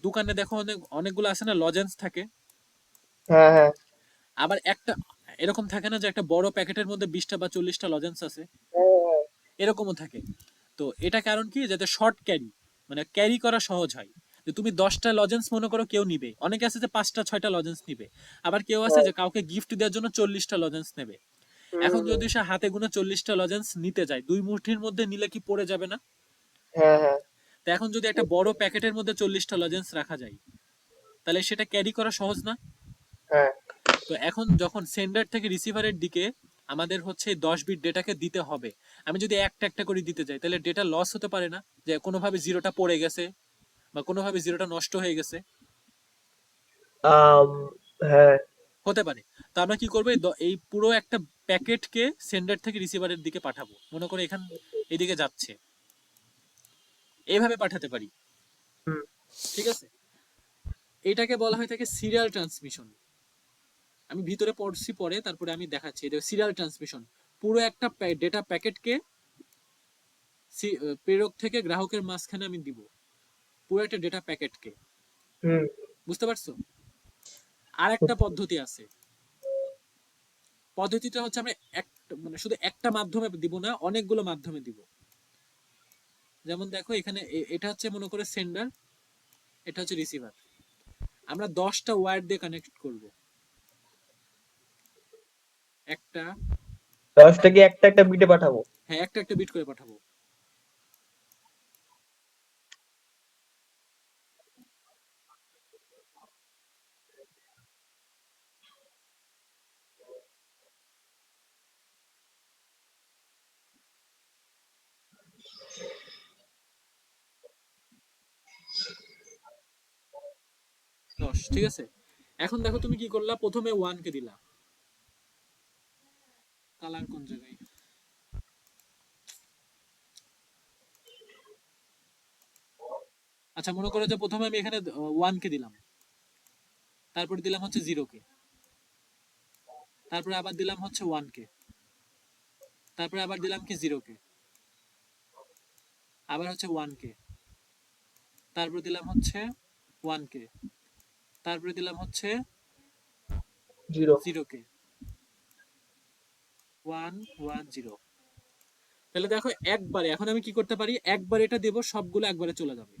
Speaker 1: দোকানে দেখো অনেকগুলো আছে না লজেন্স থাকে,
Speaker 2: হ্যাঁ হ্যাঁ
Speaker 1: আবার একটা এরকম থাকে না যে একটা বড় প্যাকেটের মধ্যে 20টা বা 40টা লজেন্স আছে,
Speaker 2: হ্যাঁ
Speaker 1: এরকমও থাকে। তো এটা কারণ কি, যাতে শর্ট ক্যারি, মানে ক্যারি করা সহজ হয়। যে তুমি 10টা লজেন্স মনে করো কেউ নিবে, অনেকে আছে যে 5টা 6টা লজেন্স নিবে, আবার কেউ আছে
Speaker 2: হ্যাঁ।
Speaker 1: যে কাউকে গিফট দেওয়ার জন্য 40টা লজেন্স নেবে। এখন
Speaker 2: হুম।
Speaker 1: যদি সে হাতে গুনে 40টা লজেন্স নিতে যায়, দুই মুঠির মধ্যে নিলে কি পড়ে যাবে না?
Speaker 2: হ্যাঁ হ্যাঁ
Speaker 1: তো এখন যদি একটা বড় প্যাকেটের মধ্যে 40টা লজেন্স রাখা যায়, তাহলে সেটা ক্যারি করা সহজ না?
Speaker 2: হ্যাঁ
Speaker 1: তো এখন যখন সেন্ডার থেকে রিসিভারের দিকে আমাদের হচ্ছে 10 বিট ডেটাকে দিতে হবে, আমি যদি একটা একটা করে দিতে যাই তাহলে ডেটা লস হতে পারে না, যে কোনোভাবে জিরোটা পড়ে গেছে বা কোনোভাবে জিরোটা নষ্ট হয়ে গেছে?
Speaker 2: আম, হ্যাঁ
Speaker 1: হতে পারে। তো আমরা কি করবো, এই পুরো একটা প্যাকেটকে সেন্ডার থেকে রিসিভারের দিকে পাঠাবো, মনে করো এখান এদিকে যাচ্ছে, এইভাবে পাঠাতে পারি।
Speaker 2: হুম
Speaker 1: ঠিক আছে, এটাকে বলা হয় থাকে সিরিয়াল ট্রান্সমিশন। আমি ভিতরে পড়ছি পরে, তারপরে আমি দেখাচ্ছি। এটা সিরিয়াল ট্রান্সমিশন, পুরো একটা ডেটা প্যাকেটকে প্রেরক থেকে গ্রাহকের মাঝখানে আমি দিব, পুরো একটা ডেটা প্যাকেটকে।
Speaker 2: হুম।
Speaker 1: বুঝতে পারছো? আর একটা পদ্ধতি আছে, পদ্ধতিটা হচ্ছে আমরা মানে শুধু একটা মাধ্যমে দিব না, অনেকগুলো মাধ্যমে দিব। যেমন দেখো এখানে এটা হচ্ছে মনে করে সেন্ডার, এটা হচ্ছে রিসিভার, আমরা 10টা ওয়্যার দিয়ে কানেক্ট করব। একটা,
Speaker 2: 10টা কি একটা একটা বিটে পাঠাবো?
Speaker 1: হ্যাঁ একটা একটা বিট করে পাঠাবো। 10, ঠিক আছে। এখন দেখো তুমি কি করলা, প্রথমে 1 কে দিলা, কালার কোন জায়গায়, আচ্ছা মনে করো যে প্রথমে আমি এখানে 1 কে দিলাম, তারপরে দিলাম হচ্ছে 0 কে, তারপরে আবার দিলাম হচ্ছে 1 কে, তারপরে আবার দিলাম কি 0 কে, আবার হচ্ছে 1 কে, তারপরে দিলাম হচ্ছে 1 কে, তারপরে দিলাম হচ্ছে
Speaker 2: 0।
Speaker 1: 0 কে, 1 1 0। তাহলে দেখো একবারে, এখন আমি কি করতে পারি, একবার এটা দেব, সবগুলো একবারে চলে যাবে।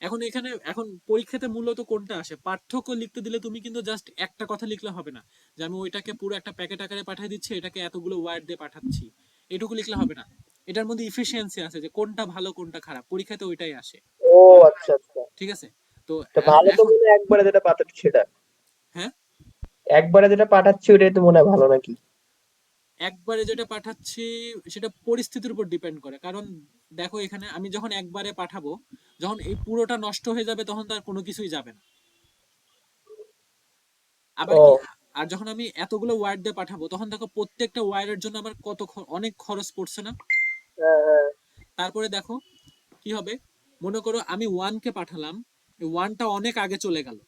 Speaker 1: এখন এখানে এখন পরীক্ষাতে মূলত কোনটা আসে, পার্থক্য লিখতে দিলে তুমি কিন্তু জাস্ট একটা কথা লিখলে হবে না, যে আমি ওইটাকে পুরো একটা প্যাকেট আকারে পাঠিয়ে দিচ্ছি, এটাকে এতগুলো ওয়ার্ড দিয়ে পাঠাচ্ছি, এটুকু লিখলে হবে না। এটার মধ্যে ইফিসিয়েন্সি আছে, যে কোনটা ভালো কোনটা খারাপ, পরীক্ষাতে ওইটাই আসে।
Speaker 2: ও আচ্ছা আচ্ছা।
Speaker 1: ঠিক আছে, তো
Speaker 2: তো ভালো তো
Speaker 1: এখন,
Speaker 2: মনে হয় একবারে যেটা পাঠাচ্ছি সেটা,
Speaker 1: হ্যাঁ,
Speaker 2: একবারে যেটা পাঠাচ্ছি ওটাই তো মনে হয় ভালো নাকি?
Speaker 1: একবারে যেটা পাঠাচ্ছি সেটা পরিস্থিতির উপর ডিপেন্ড করে, কারণ দেখো এখানে আমি যখন একবারে পাঠাবো, যখন এই পুরোটা নষ্ট হয়ে যাবে তখন তার কোনো কিছুই যাবে না। আবার কি,
Speaker 2: ও
Speaker 1: আর যখন আমি এতগুলো ওয়্যার দিয়ে পাঠাবো তখন দেখো প্রত্যেকটা ওয়্যারের জন্য আমার কত অনেক খরচ পড়ছে না?
Speaker 2: হ্যাঁ হ্যাঁ
Speaker 1: তারপরে দেখো কি হবে, মনে করো আমি 1 কে পাঠালাম, এই 1টা অনেক আগে চলে গেল,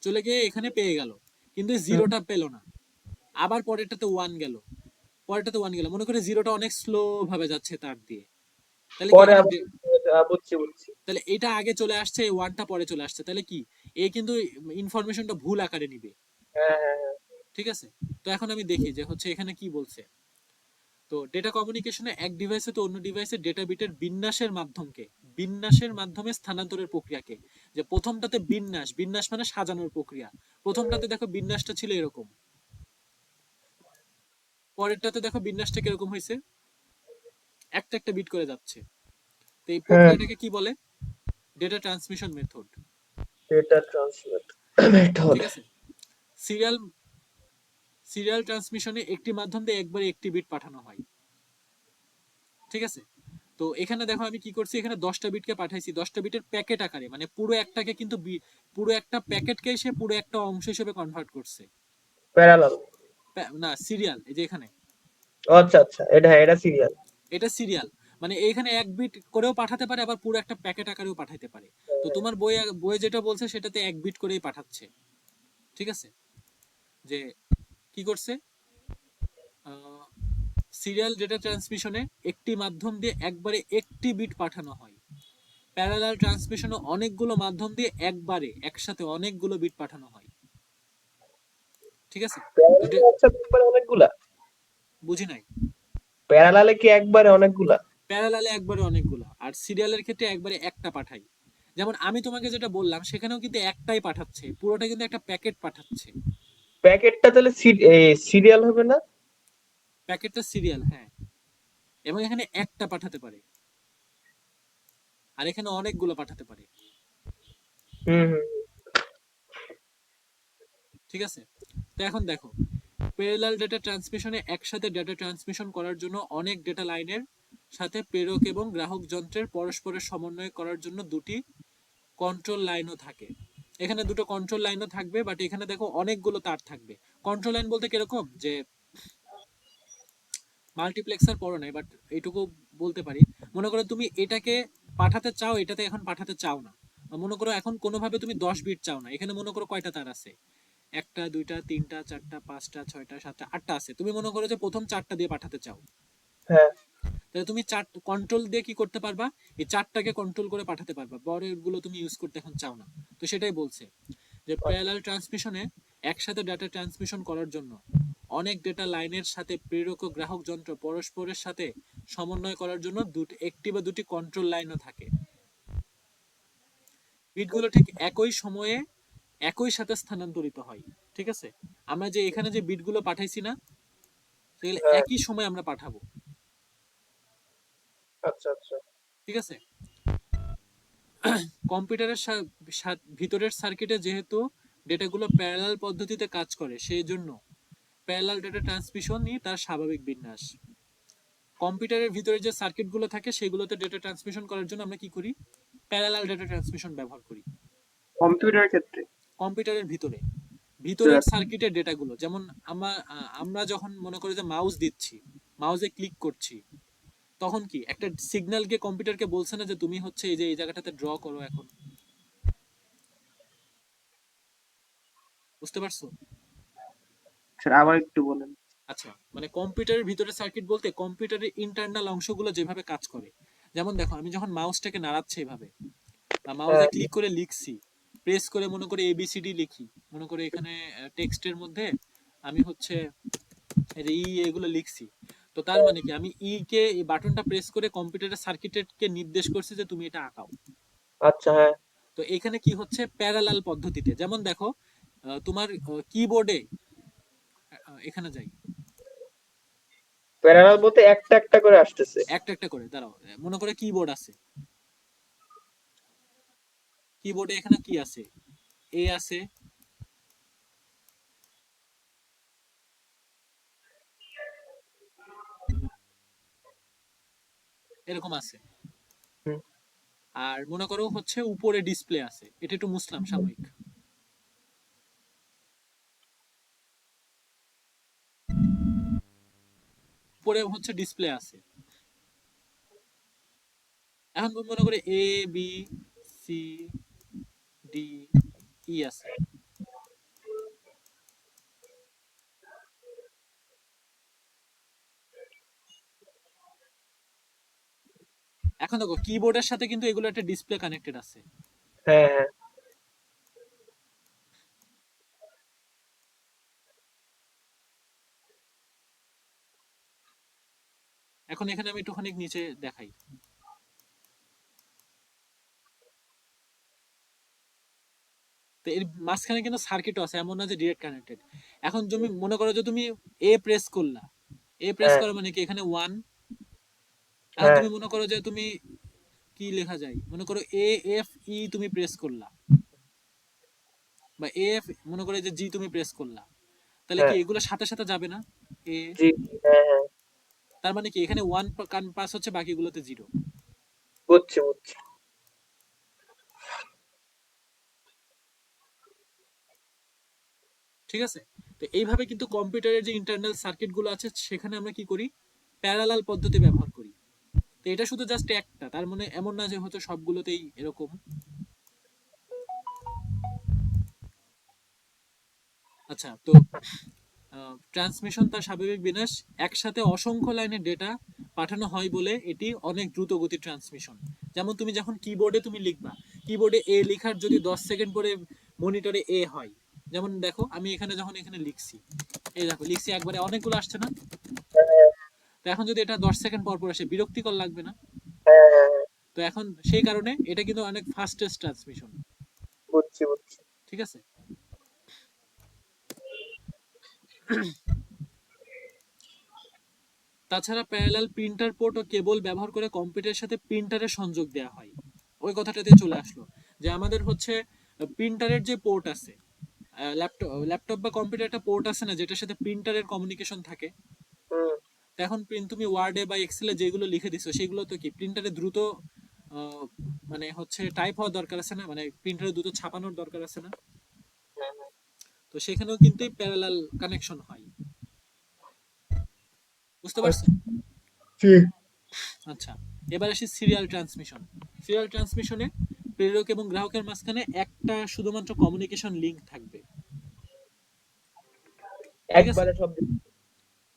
Speaker 1: চলে গিয়ে এখানে পেয়ে গেল, কিন্তু
Speaker 2: হুম।
Speaker 1: 0টা পেলো না। আবার পরেরটাতে 1 গেল, পরেরটাতে 1 গেল, মনে করে 0টা অনেক স্লো ভাবে যাচ্ছে তার দিয়ে, তাহলে কি
Speaker 2: পরে
Speaker 1: এটা
Speaker 2: আবার বুঝছি বুঝছি।
Speaker 1: তাহলে এটা আগে চলে আসছে, এই 1টা পরে চলে আসছে, তাহলে কি এ কিন্তু ইনফরমেশনটা ভুল আকারে নিবে।
Speaker 2: হ্যাঁ হ্যাঁ হ্যাঁ।
Speaker 1: ঠিক আছে, তো এখন আমি দেখি যে হচ্ছে এখানে কি বলছে। তো ডেটা কমিউনিকেশনে এক ডিভাইসে তো অন্য ডিভাইসে ডেটা বিটের বিন্যাসের মাধ্যমে স্থানান্তরের প্রক্রিয়াকে, যে প্রথমটাতে বিন্যাস, বিন্যাস মানে সাজানোর প্রক্রিয়া, প্রথমটাতে দেখো বিন্যাসটা ছিল এরকম, পরেরটাতে দেখো বিন্যাসটা কিরকম হয়েছে, একটা একটা বিট করে যাচ্ছে। তো এই
Speaker 2: হ্যাঁ
Speaker 1: প্রক্রিয়াটাকে কি বলে, data transmission method.
Speaker 2: Data transmit method.
Speaker 1: ঠিক আছে, সিরিয়াল সিরিয়াল ট্রান্সমিশনে একটি মাধ্যম দিয়ে একবারে একটি বিট পাঠানো হয়। ঠিক আছে, তো এখানে দেখো আমি কি করছি, এখানে 10টা বিটকে পাঠাইছি, 10টা বিটের প্যাকেট আকারে, মানে পুরো একটাকে কিন্তু পুরো একটা প্যাকেটকে সে পুরো একটা অংশ হিসেবে কনভার্ট করছে।
Speaker 2: প্যারালাল।
Speaker 1: না সিরিয়াল, এই যে এখানে
Speaker 2: আচ্ছা আচ্ছা, এটা হ্যাঁ এটা সিরিয়াল।
Speaker 1: এটা সিরিয়াল, মানে এখানে এক বিট করেও পাঠাতে পারে, আবার পুরো একটা প্যাকেট আকারেও পাঠাতে পারে। তো তোমার বই যেটা বলছে সেটাতে এক বিট করেই পাঠাচ্ছে। ঠিক আছে, যে কি করছে, সিরিয়াল ডেটা ট্রান্সমিশনে একটি মাধ্যম দিয়ে একবারে একটি বিট পাঠানো হয়, প্যারালাল ট্রান্সমিশনে অনেকগুলো মাধ্যম দিয়ে একবারে একসাথে অনেকগুলো বিট পাঠানো হয়, ঠিক আছে? তো
Speaker 2: প্যারালালে একসাথে একবারে অনেকগুলা?
Speaker 1: বুঝি নাই।
Speaker 2: প্যারালালে কি একবারে অনেকগুলা?
Speaker 1: প্যারালালে একবারে অনেকগুলো, আর সিরিয়ালের ক্ষেত্রে একবারে একটা পাঠাই। যেমন আমি তোমাকে যেটা বললাম সেখানেও কিন্তু একটাই পাঠাচ্ছে, পুরোটা কিন্তু একটা প্যাকেট পাঠাচ্ছে।
Speaker 2: প্যাকেটটা তাহলে সিরিয়াল হবে না?
Speaker 1: প্যাকেটটা সিরিয়াল, হ্যাঁ, এবং এখানে একটা পাঠাতে পারে, আর এখানে অনেকগুলো পাঠাতে পারে,
Speaker 2: হুম হুম।
Speaker 1: ঠিক আছে? তো এখন দেখো, প্যারালাল ডেটা ট্রান্সমিশনে একসাথে ডেটা ট্রান্সমিশন করার জন্য অনেক ডেটা লাইনের সাথে প্রেরক এবং গ্রাহক যন্ত্রের পরস্পরের সমন্বয় করার জন্য দুটি কন্ট্রোল লাইনও থাকে। এখানে দুটো কন্ট্রোল লাইনও থাকবে, বাট এখানে দেখো অনেকগুলো তার থাকবে। কন্ট্রোল লাইন বলতে কিরকম, যে মাল্টিপ্লেক্সার পড়ো নাই, বাট এইটুকু বলতে পারি। মনে করো তুমি এটাকে পাঠাতে চাও, এটাতে এখন পাঠাতে চাও না, মনে করো এখন কোনোভাবে তুমি 10 বিট চাও না, এখানে মনে করো কয়টা তার আছে, একটা দুইটা তিনটা চারটা পাঁচটা ছয়টা সাতটা আটটা আছে, তুমি মনে করো যে প্রথম চারটা দিয়ে পাঠাতে চাও,
Speaker 2: হ্যাঁ।
Speaker 1: তাহলে তুমি চার কন্ট্রোল দিয়ে কি করতে পারবা, এই চারটাকে কন্ট্রোল করে পাঠাতে পারবা, পরের গুলো তুমি ইউজ করতে এখন চাও না। তো সেটাই বলছে যে প্যারালাল ট্রান্সমিশনে একসাথে ডাটা ট্রান্সমিশন করার জন্য অনেক ডেটা লাইনের সাথে প্রেরক ও গ্রাহক যন্ত্র পরস্পরের সাথে সমন্বয় করার জন্য একটি বা দুটি কন্ট্রোল লাইনও থাকে। বিটগুলো ঠিক একই সময়ে একই সাথে স্থানান্তরিত হয়, ঠিক আছে? আমরা যে এখানে যে বিটগুলো পাঠাইছি না, সেগুলো
Speaker 2: হ্যাঁ।
Speaker 1: একই সময় আমরা পাঠাবো,
Speaker 2: আচ্ছা আচ্ছা।
Speaker 1: ঠিক আছে? কম্পিউটারের ভিতরের সার্কিটে যেহেতু ডেটাগুলো প্যারালাল পদ্ধতিতে কাজ করে, সেই জন্য প্যারালাল ডেটা ট্রান্সমিশনই তার স্বাভাবিক বিন্যাস। কম্পিউটারের ভিতরে যে সার্কিটগুলো থাকে সেগুলোতে ডেটা ট্রান্সমিশন করার জন্য আমরা কি করি, প্যারালাল ডেটা ট্রান্সমিশন ব্যবহার করি।
Speaker 3: কম্পিউটার ক্ষেত্রে?
Speaker 1: কম্পিউটারের ভিতরে ভিতরের সার্কিটের ডেটাগুলো, যেমন আমরা যখন মনে করি যে মাউস দিচ্ছি, মাউসে ক্লিক করছি, তখন কি একটা সিগন্যাল গিয়ে কম্পিউটারকে বলছে না যে তুমি হচ্ছে এই যে এই জায়গাটাতে ড্র করো এখন, বুঝতে পারছো?
Speaker 3: স্যার আবার একটু বলেন।
Speaker 1: আচ্ছা, মানে কম্পিউটারের ভিতরে সার্কিট বলতে কম্পিউটারের ইন্টারনাল অংশগুলো যেভাবে কাজ করে। যেমন দেখো, আমি যখন মাউসটাকে নাড়াচ্ছি এভাবে, বা মাউসে
Speaker 2: হ্যাঁ
Speaker 1: ক্লিক করে লিখছি, প্রেস করে মনে করে এবিসিডি লিখি, মনে করে এখানে টেক্সটের মধ্যে আমি হচ্ছে এই যে এগুলো লিখছি, তো তার মানে কি আমি কে এই বাটনটা প্রেস করে কম্পিউটারের সার্কিটকে নির্দেশ করছি যে তুমি এটা আঁকাও।
Speaker 2: আচ্ছা। হ্যাঁ।
Speaker 1: তো এখানে কি হচ্ছে, প্যারালাল পদ্ধতিতে। যেমন দেখো, তোমার কিবোর্ডে, এখানে যাই,
Speaker 2: প্যারালাল বলতে একটা একটা করে আসতেছে?
Speaker 1: একটা একটা করে দাঁড়াও, মনে করে কিবোর্ড আছে, কিবোর্ডে এখানে কি আছে, এ আছে, এরকম আছে,
Speaker 2: হুম।
Speaker 1: আর মনে করো হচ্ছে উপরে ডিসপ্লে আছে, এটা একটু মুছলাম সাময়িক, উপরে হচ্ছে ডিসপ্লে আছে। এখন মনে করে A B C D E আছে। এখন দেখো কিবোর্ডের সাথে কিন্তু এগুলো একটা ডিসপ্লে কানেক্টেড আছে।
Speaker 2: হ্যাঁ হ্যাঁ।
Speaker 1: এখন এখানে আমি একটুখানি নিচে দেখাই, তো এর মাঝখানে কিন্তু সার্কিটও আছে, এমন না যে ডিরেক্ট কানেক্টেড। এখন তুমি মনে করো যে তুমি এ প্রেস করলা, এ প্রেস
Speaker 2: হ্যাঁ
Speaker 1: করা মানে কি এখানে ওয়ান। এখন
Speaker 2: হ্যাঁ
Speaker 1: তুমি মনে করো যে তুমি কি লেখা যায়, মনে করো এ এফ ই তুমি প্রেস করলা, বা এফ মনে করো যে জি তুমি প্রেস করলা, তাহলে কি
Speaker 2: হ্যাঁ।
Speaker 1: এগুলো সাথে সাথে যাবে না? এ,
Speaker 2: জি। হ্যাঁ হ্যাঁ।
Speaker 1: তার মানে কি এখানে ওয়ান কান পাস হচ্ছে, বাকিগুলোতে জিরো,
Speaker 2: বুঝছি বুঝছি।
Speaker 1: ঠিক আছে? তো এইভাবে কিন্তু কম্পিউটারের যে ইন্টারনাল সার্কিট গুলো আছে সেখানে আমরা কি করি, প্যারালাল পদ্ধতি ব্যবহার করি। তো এটা শুধু জাস্ট একটা, তার মানে এমন না যে হয়তো সবগুলোতেই এরকম। আচ্ছা, তো ট্রান্সমিশন তার স্বাভাবিক বিন্যাস একসাথে অসংখ্য লাইনের ডেটা পাঠানো হয় বলে এটি অনেক দ্রুত গতির ট্রান্সমিশন। যেমন তুমি যখন কিবোর্ডে তুমি লিখবা, কিবোর্ডে এ লেখার যদি 10 সেকেন্ড পরে মনিটরে এ হয়, যেমন দেখো আমি এখানে যখন এখানে লিখছি, এই দেখো লিখছি একবারে অনেকগুলো আসছে না? তো এখন যদি এটা 10 সেকেন্ড পর পর আসে বিরক্তিকর লাগবে না?
Speaker 2: হ্যাঁ,
Speaker 1: তো এখন সেই কারণে এটা কিন্তু অনেক ফাস্টেস্ট ট্রান্সমিশন।
Speaker 2: বুঝছি বুঝছি।
Speaker 1: ঠিক আছে? তাছাড়া প্যারালাল প্রিন্টার পোর্ট ও কেবল ব্যবহার করে কম্পিউটারের সাথে প্রিন্টারের সংযোগ দেওয়া হয়। ওই কথাটাতে চলে আসলো যে আমাদের হচ্ছে প্রিন্টারের যে পোর্ট আছে, ল্যাপটপ বা কম্পিউটার একটা পোর্ট আছে না যেটার সাথে প্রিন্টারের কমিউনিকেশন থাকে।
Speaker 2: হুম,
Speaker 1: তো এখন তুমি ওয়ার্ডে বা এক্সেলে যেগুলো লিখে দিছো সেগুলো তো কি প্রিন্টারে দ্রুত মানে হচ্ছে টাইপ হওয়ার দরকার আছে না, মানে প্রিন্টারে দ্রুত ছাপানোর দরকার আছে না? তো সেখানেও কিন্তু প্যারালাল কানেকশন হয়। বুঝতে পারছো?
Speaker 2: বুঝছি।
Speaker 1: আচ্ছা, এবার আসি সিরিয়াল ট্রান্সমিশন। সিরিয়াল ট্রান্সমিশনে প্রেরক এবং গ্রাহকের মাঝখানে একটা শুধুমাত্র কমিউনিকেশন লিংক থাকবে। ঠিক আছে?
Speaker 2: একবারে সব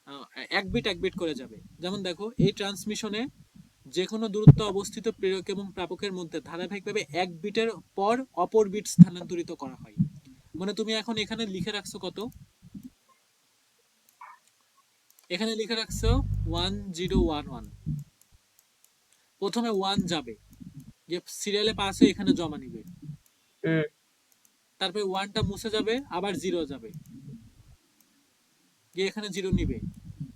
Speaker 1: আহ, এক বিট করে যাবে। যেমন দেখো এই ট্রান্সমিশনে যে কোনো দূরত্ব অবস্থিত প্রেরক এবং প্রাপকের মধ্যে ধারাবাহিকভাবে এক বিটের পর অপর বিট স্থানান্তরিত করা হয়। মানে তুমি এখন এখানে লিখে রাখছো কত, এখানে লিখে রাখছো 1011, প্রথমে 1 যাবে, যে সিরিয়ালে পাস হয়ে এখানে জমা নিবে,
Speaker 2: হুম,
Speaker 1: তারপরে 1টা মুছে যাবে, আবার 0 যাবে, গিয়ে এখানে 0 নিবে,